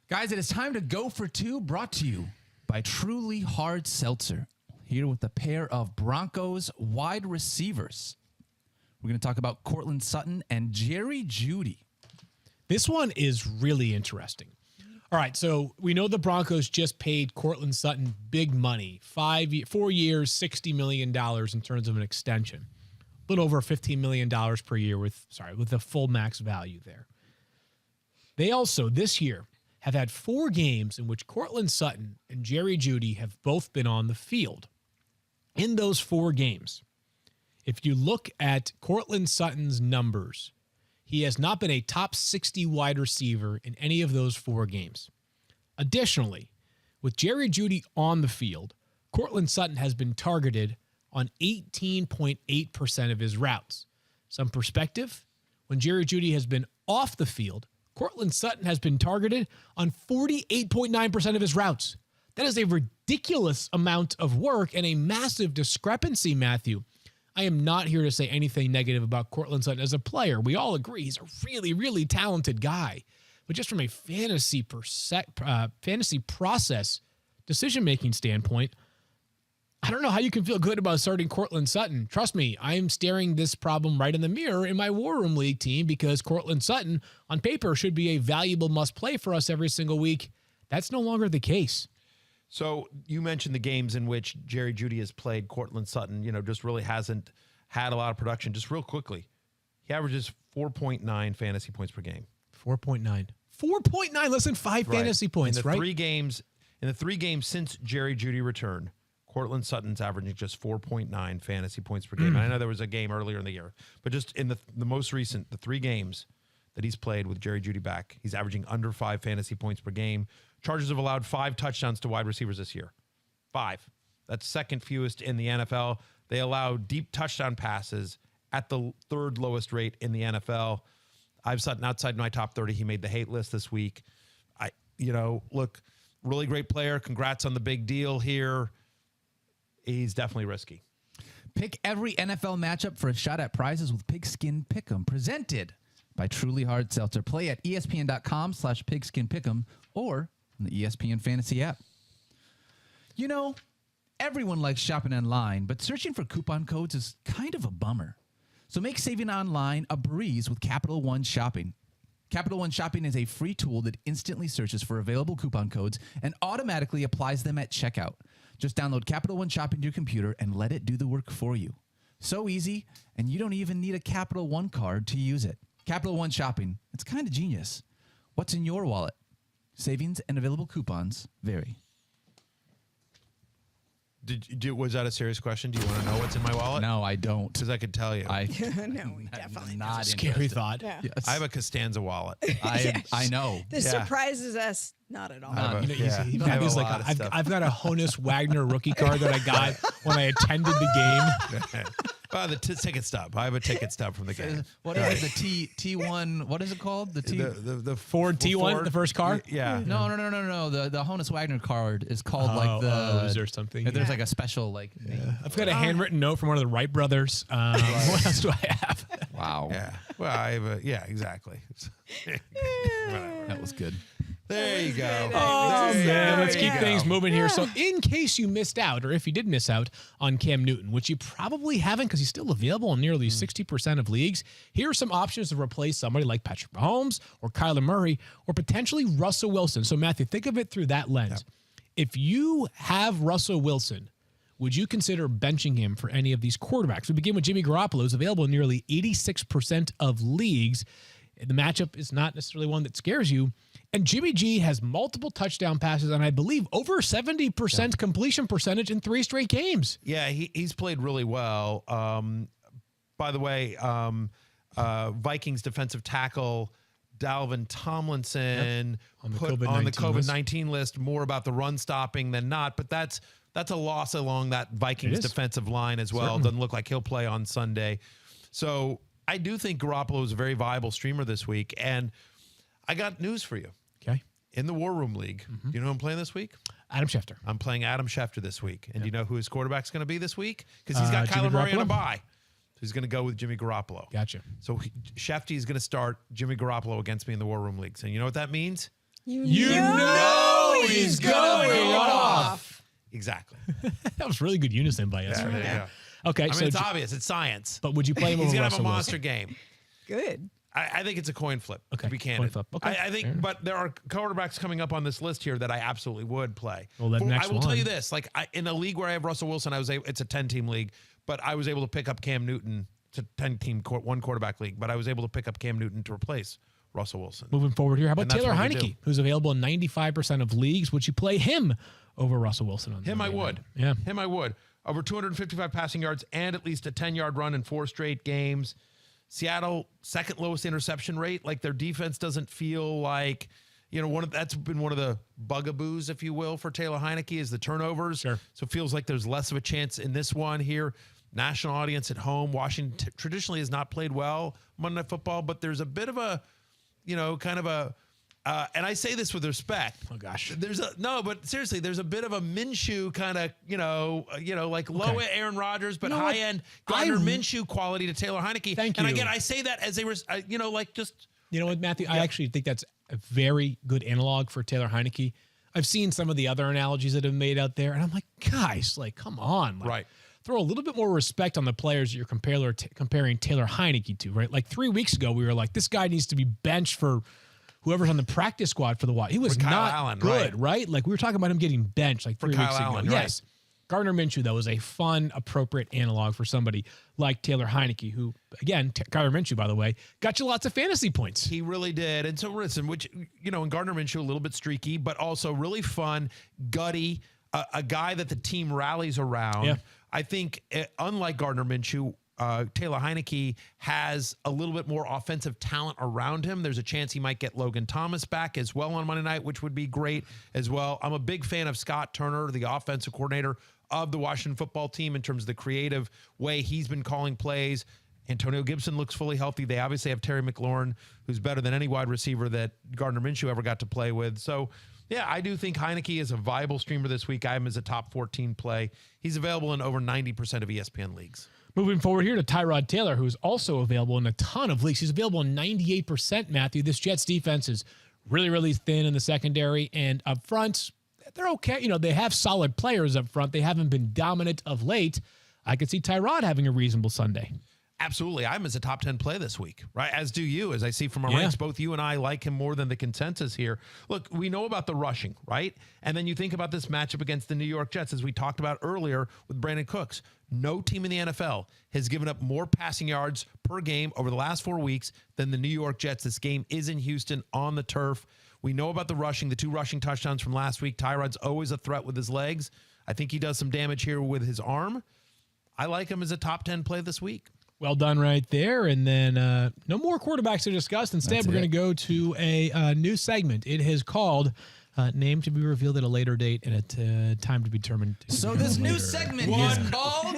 Guys, it is time to go for 2, brought to you by Truly Hard Seltzer. Here with a pair of Broncos wide receivers. We're going to talk about Courtland Sutton and Jerry Jeudy. This one is really interesting. All right, so we know the Broncos just paid Courtland Sutton big money, 4 years, $60 million in terms of an extension. A little over $15 million per year with the full max value there. They also, this year, have had 4 games in which Courtland Sutton and Jerry Jeudy have both been on the field. In those 4 games, if you look at Courtland Sutton's numbers, he has not been a top 60 wide receiver in any of those 4 games. Additionally, with Jerry Jeudy on the field, Courtland Sutton has been targeted on 18.8% of his routes. Some perspective, when Jerry Jeudy has been off the field, Courtland Sutton has been targeted on 48.9% of his routes. That is a ridiculous amount of work and a massive discrepancy, Matthew. I am not here to say anything negative about Courtland Sutton as a player. We all agree he's a really, really talented guy. But just from a fantasy process decision-making standpoint, I don't know how you can feel good about starting Courtland Sutton. Trust me, I am staring this problem right in the mirror in my War Room League team because Courtland Sutton, on paper, should be a valuable must-play for us every single week. That's no longer the case. So you mentioned the games in which Jerry Jeudy has played. Courtland Sutton, just really hasn't had a lot of production. Just real quickly, he averages 4.9 fantasy points per game. 4.9. 4.9, less than 5 fantasy points, in the right? 3 games, since Jerry Jeudy returned, Courtland Sutton's averaging just 4.9 fantasy points per game. And I know there was a game earlier in the year, but just in the most recent, the 3 games that he's played with Jerry Jeudy back, he's averaging under 5 fantasy points per game. Chargers have allowed 5 touchdowns to wide receivers this year. 5. That's second fewest in the NFL. They allow deep touchdown passes at the 3rd lowest rate in the NFL. I've Sutton outside my top 30. He made the hate list this week. Look, really great player. Congrats on the big deal here. He's definitely risky. Pick every NFL matchup for a shot at prizes with Pigskin Pick'em, presented by Truly Hard Seltzer. Play at ESPN.com/pigskinpick'em or on the ESPN Fantasy app. Everyone likes shopping online, but searching for coupon codes is kind of a bummer. So make saving online a breeze with Capital One Shopping. Capital One Shopping is a free tool that instantly searches for available coupon codes and automatically applies them at checkout. Just download Capital One Shopping to your computer and let it do the work for you. So easy, and you don't even need a Capital One card to use it. Capital One Shopping, it's kind of genius. What's in your wallet? Savings and available coupons vary. Was that a serious question? Do you want to know what's in my wallet? No, I don't. Because I could tell you. No, definitely not Scary interested. thought. Yeah. Yes. I have a Costanza wallet. I know. This surprises us not at all. He's like, I've got a Honus Wagner rookie card that I got when I attended the game. Well, the ticket stub. I have a ticket stub from the game. What is it? The T1. What is it called? The Ford T1, the first car? Yeah. No. The Honus Wagner card is called like the. Is there something? There's like a special like. Yeah. I've got a handwritten note from one of the Wright brothers. What else do I have? Wow. Yeah. Well, I have exactly. That was good. There you go. Oh, man. Let's keep things moving. moving here. So in case you missed out, or if you did miss out on Cam Newton, which you probably haven't because he's still available in nearly 60% of leagues, here are some options to replace somebody like Patrick Mahomes or Kyler Murray or potentially Russell Wilson. So, Matthew, think of it through that lens. Yep. If you have Russell Wilson, would you consider benching him for any of these quarterbacks? We begin with Jimmy Garoppolo, who's available in nearly 86% of leagues. The matchup is not necessarily one that scares you. And Jimmy G has multiple touchdown passes and I believe over 70% completion percentage in 3 straight games. Yeah, he's played really well. by the way, Vikings defensive tackle Dalvin Tomlinson put on the COVID-19 list. More about the run stopping than not, but that's a loss along that Vikings defensive line as well. Certainly. Doesn't look like he'll play on Sunday. So I do think Garoppolo is a very viable streamer this week. And I got news for you. Okay. In the War Room League, do you know who I'm playing this week? Adam Schefter. I'm playing Adam Schefter this week. And do you know who his quarterback's going to be this week? Because he's got Kyler Murray on a bye. He's going to go with Jimmy Garoppolo. Gotcha. So Shefty is going to start Jimmy Garoppolo against me in the War Room League. So you know what that means? You know he's going off. Exactly. That was really good unison by us right there. Okay, I mean, so it's obvious. It's science. but would you play him He's over going to have a Russell monster Wilson? game. Good. I think it's a coin flip, Okay, to be candid. coin flip. Okay, I think, fair enough. but there are quarterbacks coming up on this list here that I absolutely would play. Well, that next I will tell one. you this: like in a league where I have Russell Wilson, it's a 10-team league, but I was able to pick up Cam Newton. It's a 10-team one quarterback league, but I was able to pick up Cam Newton to replace Russell Wilson. Moving forward here, how about And that's Taylor what we do. Heineke, who's available in 95% of leagues? Would you play him over Russell Wilson on Him, I Sunday would. night? Yeah. Him, I would. Over 255 passing yards and at least a 10-yard run in 4 straight games. Seattle, second lowest interception rate. Like their defense doesn't feel like, that's been one of the bugaboos, if you will, for Taylor Heineke is the turnovers. Sure. So it feels like there's less of a chance in this one here. National audience at home. Washington traditionally has not played well Monday Night Football, but there's a bit of a, kind of a, and I say this with respect. Oh gosh. But seriously, there's a bit of a Minshew kind of, like low Aaron Rodgers, but high end Gardner Minshew quality to Taylor Heineke. Thank you. And again, I say that as you know what, Matthew? I actually think that's a very good analog for Taylor Heineke. I've seen some of the other analogies that have made out there, and I'm like, guys, like, come on. Like, Right. Throw a little bit more respect on the players that you're comparing Taylor Heineke to, right? Like 3 weeks ago, we were like, this guy needs to be benched for whoever's on the practice squad for the Wild. He was Kyle not Allen, good, right? Like we were talking about him getting benched like 3 Kyle weeks ago. Allen, Yes. Gardner Minshew, though, is a fun, appropriate analog for somebody like Taylor Heineke, who, again, Gardner Minshew, by the way, got you lots of fantasy points. he really did. And so listen, which, and Gardner Minshew, a little bit streaky, but also really fun, gutty, a guy that the team rallies around. Yeah. I think, unlike Gardner Minshew, Taylor Heineke has a little bit more offensive talent around him. There's a chance he might get Logan Thomas back as well on Monday night, which would be great as well. I'm a big fan of Scott Turner, the offensive coordinator of the Washington football team, in terms of the creative way he's been calling plays. Antonio Gibson looks fully healthy. They obviously have Terry McLaurin, who's better than any wide receiver that Gardner Minshew ever got to play with. So, yeah, I do think Heineke is a viable streamer this week. I have him as a top 14 play. He's available in over 90% of ESPN leagues. Moving forward here to Tyrod Taylor, who's also available in a ton of leagues. He's available in 98%, Matthew. This Jets defense is really, really thin in the secondary, and up front, they're okay. They have solid players up front. They haven't been dominant of late. I could see Tyrod having a reasonable Sunday. Absolutely. I'm as a top 10 play this week, right? As do you, as I see from our ranks. Both you and I like him more than the consensus here. Look, we know about the rushing, right? And then you think about this matchup against the New York Jets, as we talked about earlier with Brandon Cooks. No team in the NFL has given up more passing yards per game over the last 4 weeks than the New York Jets. This game is in Houston on the turf. We know about the rushing, the 2 rushing touchdowns from last week. Tyrod's always a threat with his legs. I think he does some damage here with his arm. I like him as a top 10 play this week. Well done right there. And then no more quarterbacks to discuss. Instead, we're going to go to a new segment. It is called Name to be Revealed at a Later Date and a Time to be Determined. So this new segment is called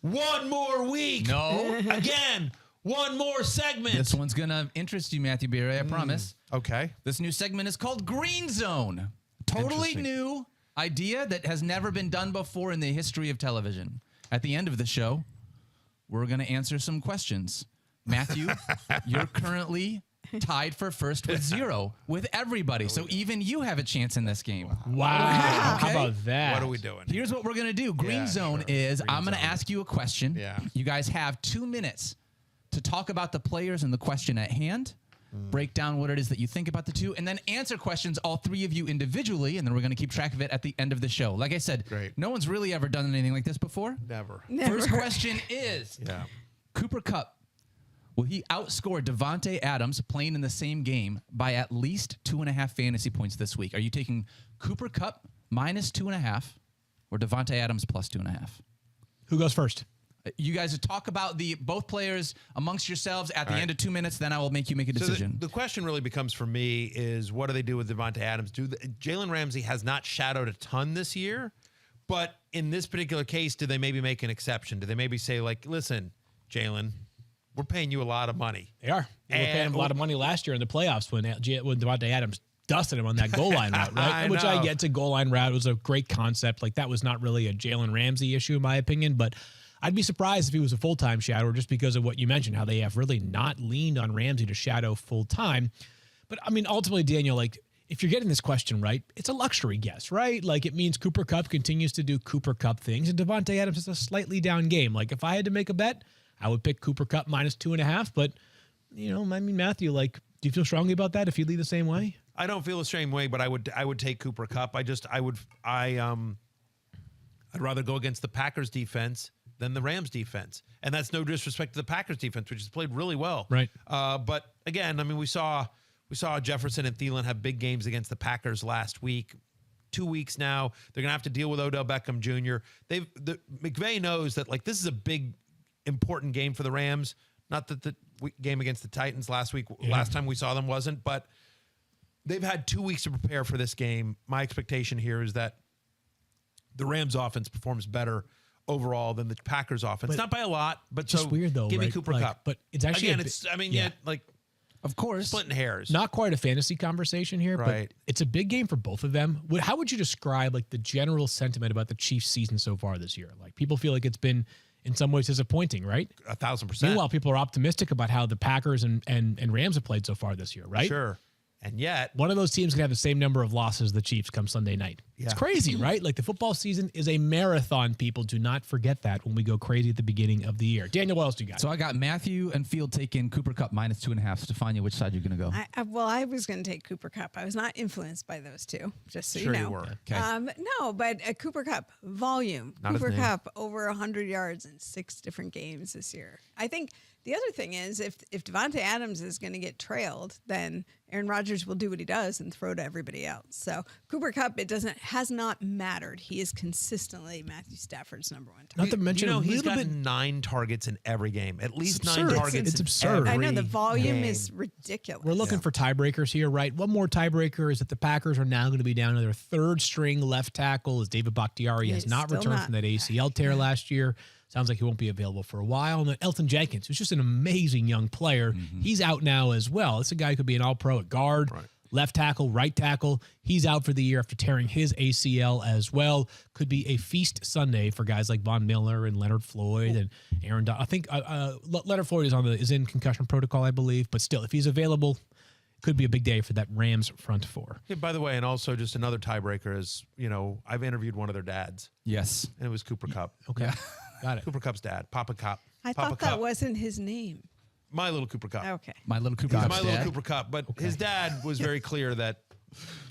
One more week. No. Again, one more segment. This one's going to interest you, Matthew Berry, I promise. Okay. This new segment is called Green Zone. Totally new idea that has never been done before in the history of television. At the end of the show, we're going to answer some questions. Matthew, you're currently tied for first with 0 with everybody. So even you have a chance in this game. Wow. Okay. How about that? What are we doing? Here's what we're going to do. Green Zone is I'm going to ask you a question. Yeah. You guys have 2 minutes to talk about the players and the question at hand. Break down what it is that you think about the two, and then answer questions, all 3 of you individually, and then we're going to keep track of it at the end of the show. Like I said, no one's really ever done anything like this before. Never. First question is, Cooper Kupp, will he outscore Devontae Adams playing in the same game by at least 2.5 fantasy points this week? Are you taking Cooper Kupp minus 2.5 or Devontae Adams plus 2.5? Who goes first? You guys talk about both players amongst yourselves at the end of 2 minutes. Then I will make you make a decision. So the question really becomes for me is what do they do with Davante Adams? Jalen Ramsey has not shadowed a ton this year, but in this particular case, do they maybe make an exception? Do they maybe say like, listen, Jalen, we're paying you a lot of money. They are. They were paying him a lot of money last year in the playoffs when Davante Adams dusted him on that goal line route, right? Which I get to goal line route. It was a great concept. Like that was not really a Jalen Ramsey issue in my opinion, but I'd be surprised if he was a full-time shadower just because of what you mentioned, how they have really not leaned on Ramsey to shadow full-time. But I mean, ultimately, Daniel, like if you're getting this question right, it's a luxury guess, right? Like it means Cooper Kupp continues to do Cooper Kupp things and Davante Adams is a slightly down game. Like if I had to make a bet, I would pick Cooper Kupp -2.5. But, you know, I mean, Matthew, like, do you feel strongly about that if you lead the same way? I don't feel the same way, but I would take Cooper Kupp. I'd rather go against the Packers defense than the Rams defense. And that's no disrespect to the Packers defense, which has played really well. Right. But again, I mean, we saw Jefferson and Thielen have big games against the Packers last week. 2 weeks now. They're going to have to deal with Odell Beckham Jr. McVay knows that like this is a big, important game for the Rams. Not that the game against the Titans last time we saw them wasn't, but they've had 2 weeks to prepare for this game. My expectation here is that the Rams offense performs better overall than the Packers offense. Not by a lot, but just weird though. Give me right? Cooper like, Kupp. But it's actually of course, splitting hairs. Not quite a fantasy conversation here, right. but it's a big game for both of them. How would you describe like the general sentiment about the Chiefs season so far this year? Like people feel like it's been in some ways disappointing, right? 1,000%. Meanwhile, people are optimistic about how the Packers and Rams have played so far this year, right? Sure. And yet, one of those teams can have the same number of losses as the Chiefs come Sunday night. Yeah. It's crazy, right? Like the football season is a marathon, people. Do not forget that when we go crazy at the beginning of the year. Daniel, what else do you got? So I got Matthew and Field taking Cooper Kupp -2.5. Stephania, which side are you going to go? I was going to take Cooper Kupp. I was not influenced by those two, just so sure you know. You were. Okay. No, but Cooper Kupp, volume. Not Cooper Kupp over 100 yards in 6 different games this year. I think the other thing is if Davante Adams is going to get trailed, then Aaron Rodgers will do what he does and throw to everybody else. So Cooper Kupp, has not mattered. He is consistently Matthew Stafford's number one target. Not to mention, he's got 9 targets in every game. At least 9 targets. It's absurd. I know the volume is ridiculous. We're looking for tiebreakers here, right? One more tiebreaker is that the Packers are now going to be down to their third string left tackle as David Bakhtiari has not returned from that ACL tear last year. Sounds like he won't be available for a while. And then Elton Jenkins, who's just an amazing young player, he's out now as well. This is a guy who could be an all-pro at guard, left tackle, right tackle. He's out for the year after tearing his ACL as well. Could be a feast Sunday for guys like Von Miller and Leonard Floyd and Aaron Donald. I think Leonard Floyd is in concussion protocol, I believe. But still, if he's available, could be a big day for that Rams front four. Yeah, by the way, and also just another tiebreaker is, I've interviewed one of their dads. Yes. And it was Cooper Kupp. Okay. Yeah. Got it. Cooper Kupp's dad, Papa Kupp. I thought that wasn't his name. My little Cooper Kupp. Okay. My little Cooper He's Kupp. my little Cooper Kupp. But his dad was very clear that,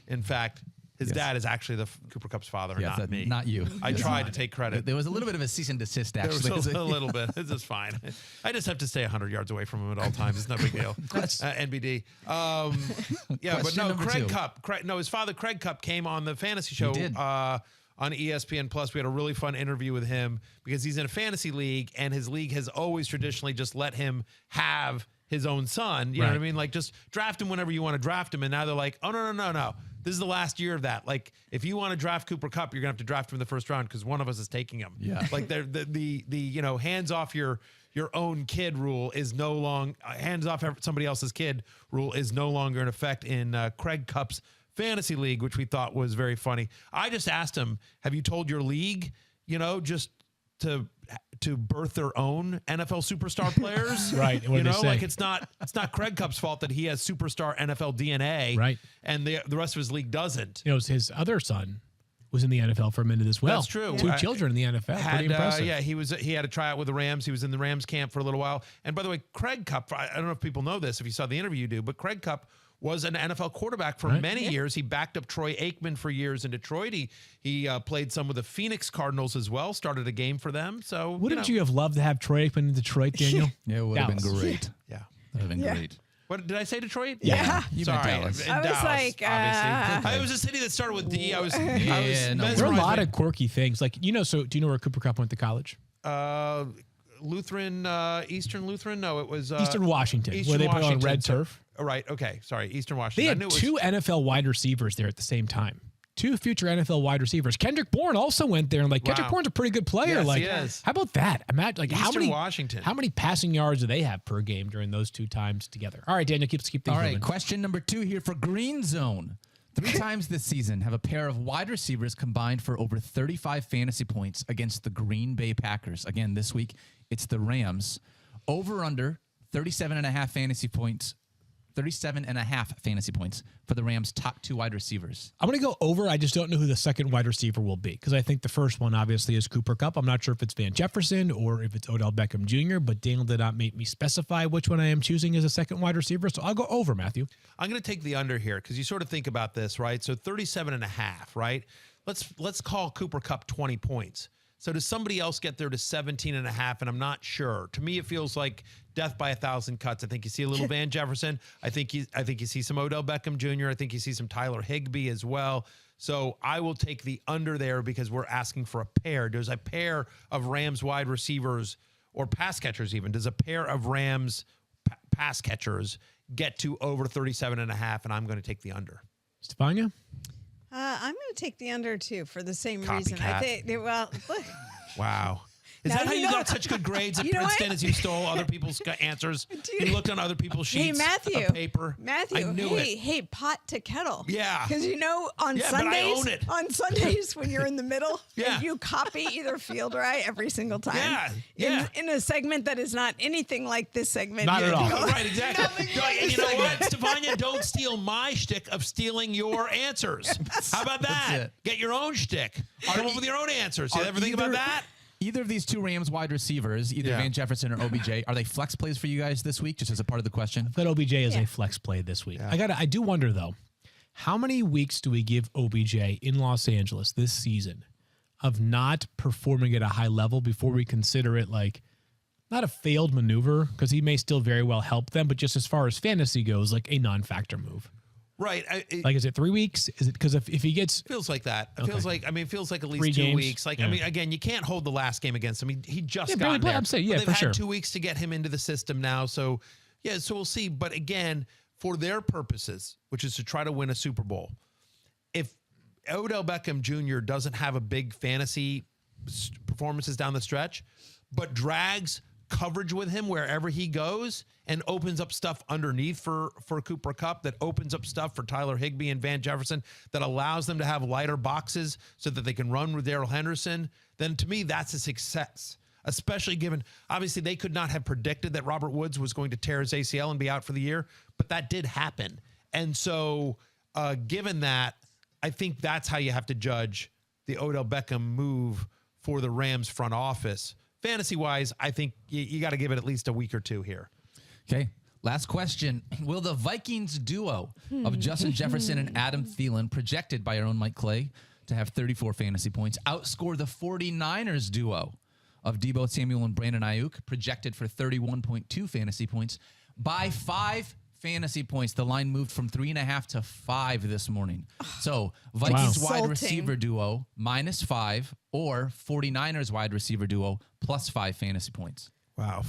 in fact, his dad is actually the Cooper Kupp's father, not me. Not you. I tried to take credit. There was a little bit of a cease and desist, actually. There was a little bit. This is fine. I just have to stay 100 yards away from him at all times. It's no big deal. NBD. But no, Craig Kupp. His father, Craig Kupp, came on the fantasy show on ESPN Plus. We had a really fun interview with him because he's in a fantasy league, and his league has always traditionally just let him have his own son. You know what I mean? Like, just draft him whenever you want to draft him. And now they're like, oh, no. This is the last year of that. Like, if you want to draft Cooper Kupp, you're gonna have to draft him in the first round because one of us is taking him. Yeah. Like the hands off your own kid rule is no longer hands off somebody else's kid rule is no longer in effect in Craig Kupp's fantasy league, which we thought was very funny. I just asked him, have you told your league, just to birth their own NFL superstar players? Right. Like it's not Craig Kupp's fault that he has superstar NFL DNA. Right. And the rest of his league doesn't. His other son was in the NFL for a minute as well. That's true. 2 children in the NFL. Pretty impressive. He had a tryout with the Rams. He was in the Rams camp for a little while. And by the way, Craig Kupp, I don't know if people know this, if you saw the interview you do, but Craig Kupp was an NFL quarterback for many years. He backed up Troy Aikman for years in Detroit. He played some with the Phoenix Cardinals as well, started a game for them. So wouldn't you have loved to have Troy Aikman in Detroit, Daniel? Yeah, it would have been great. Yeah. Would have been great. What did I say? Detroit? Yeah. You Sorry. meant Dallas. I was Dallas, like, obviously. It was a city that started with D. I was There are a lot of quirky things. Like, so do you know where Cooper Kupp went to college? Lutheran, Eastern Lutheran? No, it was Eastern Washington, Eastern where they play on Washington. red turf. Oh, right. Okay. Sorry. Eastern They Washington. had two NFL wide receivers there at the same time. Two future NFL wide receivers. Kendrick Bourne also went there, and Kendrick Wow. Bourne's a pretty good player. Yes, he is. How about that? Imagine Eastern Washington. How many passing yards do they have per game during those two times together? All right, Daniel, keep things All right, moving. question number 2 here for Green Zone. 3 times this season have a pair of wide receivers combined for over 35 fantasy points against the Green Bay Packers. Again, this week it's the Rams. Over under 37.5 fantasy points. 37.5 fantasy points for the Rams' top 2 wide receivers. I'm going to go over. I just don't know who the second wide receiver will be because I think the first one obviously is Cooper Kupp. I'm not sure if it's Van Jefferson or if it's Odell Beckham Jr., but Daniel did not make me specify which one I am choosing as a second wide receiver. So I'll go over, Matthew. I'm going to take the under here because you sort of think about this, right? So 37.5, right? Let's call Cooper Kupp 20 points. So does somebody else get there to 17.5? And I'm not sure. To me, it feels like death by 1,000 cuts. I think you see a little Van Jefferson. I think you see some Odell Beckham Jr. I think you see some Tyler Higbee as well. So I will take the under there because we're asking for a pair. Does a pair of Rams wide receivers or pass catchers even, does a pair of Rams pass catchers get to over 37.5? And I'm going to take the under. Stephania? I'm going to take the under too for the same reason. Copycat. I think. Well, look, Wow. Is Now, that how you you know- got such good grades at You know Princeton? what? As you stole other people's answers? You looked on other people's sheets hey Matthew, of paper? Matthew, I knew hey, pot to kettle. Yeah. Because on Yeah, but I Sundays, own it. on Sundays when you're in the middle, Yeah. and you copy either field or I every single time. Yeah. In a segment that is not anything like this segment. Not at all. Oh, right, exactly. And you know what, Stephania, don't steal my shtick of stealing your answers. How about that? it. Get your own shtick. Come up with your own answers. You Are ever think about either- that? Either of these 2 Rams wide receivers, either Yeah. Van Jefferson or OBJ, are they flex plays for you guys this week, just as a part of the question? But OBJ is Yeah. a flex play this week. I do wonder though, how many weeks do we give OBJ in Los Angeles this season of not performing at a high level before we consider it like not a failed maneuver because he may still very well help them, but just as far as fantasy goes, like a non-factor move. Right. Like, is it 3 weeks? Is it because if he gets Feels like that. It feels like, it feels like at 3 least 2 games? weeks. Like, Yeah. I mean, again, you can't hold the last game against him. He just barely got played. there. I'm saying, But yeah, they've for had sure. 2 weeks to get him into the system now. So, yeah, so we'll see. But again, for their purposes, which is to try to win a Super Bowl, if Odell Beckham Jr. doesn't have a big fantasy performances down the stretch, but drags coverage with him wherever he goes and opens up stuff underneath for Cooper Kupp, that opens up stuff for Tyler Higbee and Van Jefferson, that allows them to have lighter boxes so that they can run with Darrell Henderson, then to me, that's a success. Especially given, obviously, they could not have predicted that Robert Woods was going to tear his ACL and be out for the year, but that did happen. And so, given that, I think that's how you have to judge the Odell Beckham move for the Rams front office. Fantasy-wise, I think you got to give it at least a week or 2 here. Okay. Last question. Will the Vikings duo of Justin Jefferson and Adam Thielen, projected by our own Mike Clay to have 34 fantasy points, outscore the 49ers duo of Deebo Samuel and Brandon Ayuk, projected for 31.2 fantasy points, by 5 fantasy points? The line moved from 3.5 to 5 this morning. So Vikings wide Insulting. receiver duo -5 or 49ers wide receiver duo +5 fantasy points. Wow,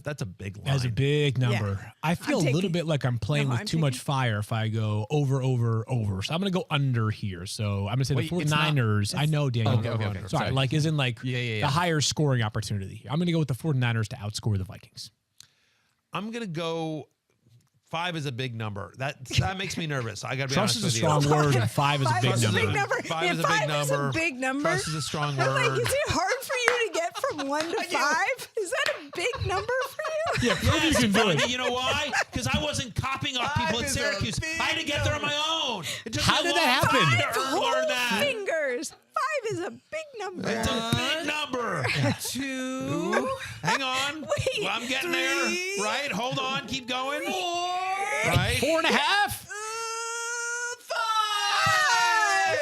that's a big line. as a big number. Yeah. I feel a little taking- bit like I'm playing No, with I'm too much taking- fire if I go over. So I'm going to go under here. So I'm going to say Wait, the it's not- 49ers. I know, Daniel. Okay, okay, okay. Sorry, Sorry. like isn't like Yeah. the higher scoring opportunity here. I'm going to go with the 49ers to outscore the Vikings. I'm going to go 5 is a big number. That makes me nervous. I got to be Trust honest is a with you. strong word, and 5 is a Five big is a number. big number. Five Yeah, is a big five is a number. big number. Trust is a strong I'm like, word. is it hard for you to get from 1 to 5? Is that a big number for you? Yeah, prove you can do Stephania, it. you know why? Because I wasn't copying off people in Five is a Syracuse. I had to get there on my own. It took How me a did that long happen? time to Whole learn that. fingers. 5 is a big number. It's a big number. 2. Hang on. Wait, Well, I'm getting 3. there. Right? Hold on. Keep going. Right? 4.5.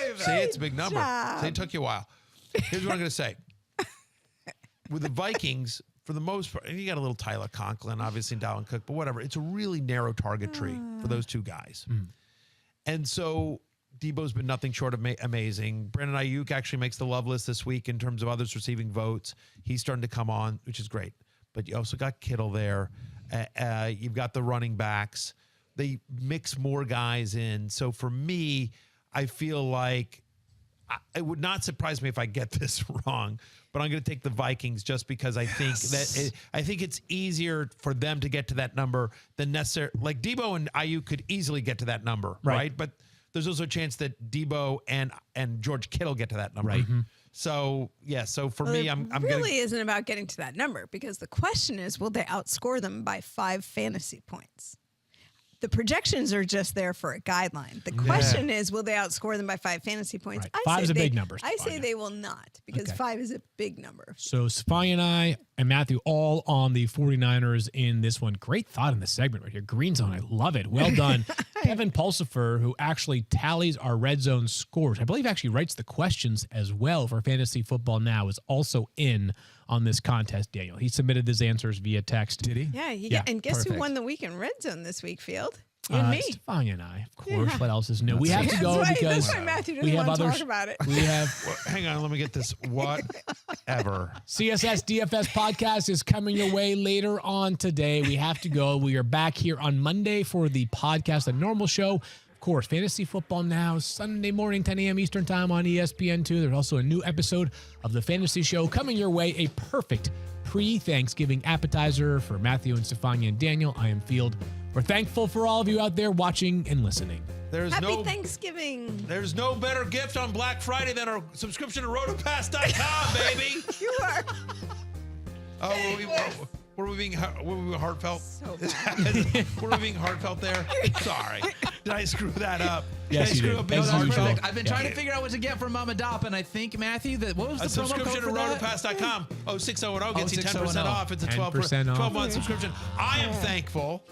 5. See, it's a big number. job. See, it took you a while. Here's what I'm going to say. With the Vikings, for the most part, you got a little Tyler Conklin, obviously, and Dalton Cook, but whatever. It's a really narrow target tree for those 2 guys. And so Debo's been nothing short of amazing. Brandon Ayuk actually makes the love list this week in terms of others receiving votes. He's starting to come on, which is great. but you also got Kittle there. You've got the running backs. They mix more guys in. So for me, I feel like it would not surprise me if I get this wrong, but I'm going to take the Vikings just because I think I think it's easier for them to get to that number than necessary. Like Debo and Ayuk could easily get to that number, right? But there's also a chance that Debo and George Kittle get to that number. Right. Mm-hmm. So, yeah, so for me, I'm really isn't about getting to that number because the question is, will they outscore them by 5 fantasy points? The projections are just there for a guideline. The question is, will they outscore them by 5 fantasy points? Right. 5 is a big number. I say they will not because 5 is a big number. So Stephania and I and Matthew all on the 49ers in this one. Great thought in the segment right here. Green zone. I love it. Well done. Kevin Pulsifer, who actually tallies our red zone scores, I believe actually writes the questions as well for Fantasy Football Now, is also in on this contest, Daniel. He submitted his answers via text. Did he? Yeah. And guess who won the weekend red zone this week, Field? You and me. Stephania and I, of course. What else is new? We have to go because that's why Matthew doesn't want to talk about it. We have. Hang on, let me get this. Whatever. CSS DFS podcast is coming your way later on today. We have to go. We are back here on Monday for the podcast, a normal show. Of course, Fantasy Football Now, Sunday morning, 10 a.m. Eastern Time on ESPN2. There's also a new episode of The Fantasy Show coming your way, a perfect pre-Thanksgiving appetizer for Matthew and Stephania and Daniel. I am Field. We're thankful for all of you out there watching and listening. Happy Thanksgiving. There's no better gift on Black Friday than our subscription to rotopass.com, baby. You are. Oh, were we being heartfelt? So bad. Were we being heartfelt there? Sorry. Did I screw that up? Yes, you did. No, that's perfect. I've been trying to figure out what to get from Mama Dop, and I think, Matthew, that what was the promo code subscription for to that? rotopass.com. 06010 gets you 10% off. It's a 12% 12-month subscription. I am thankful.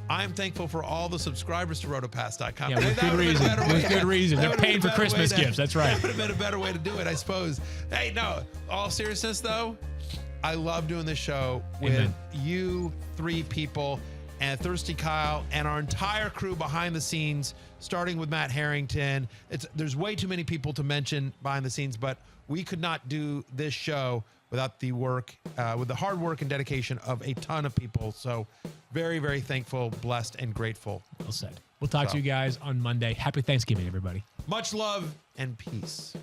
I'm thankful for all the subscribers to rotopass.com. Yeah, with good reason. With good reason. They're paying for Christmas gifts. That's right. That would have been a better way to do it, I suppose. Hey, no, all seriousness, though, I love doing this show with you 3 people and Thirsty Kyle and our entire crew behind the scenes, starting with Matt Harrington. There's way too many people to mention behind the scenes, but we could not do this show without the work, with the hard work and dedication of a ton of people. So very, very thankful, blessed, and grateful. Well said. We'll talk to you guys on Monday. Happy Thanksgiving, everybody. Much love and peace.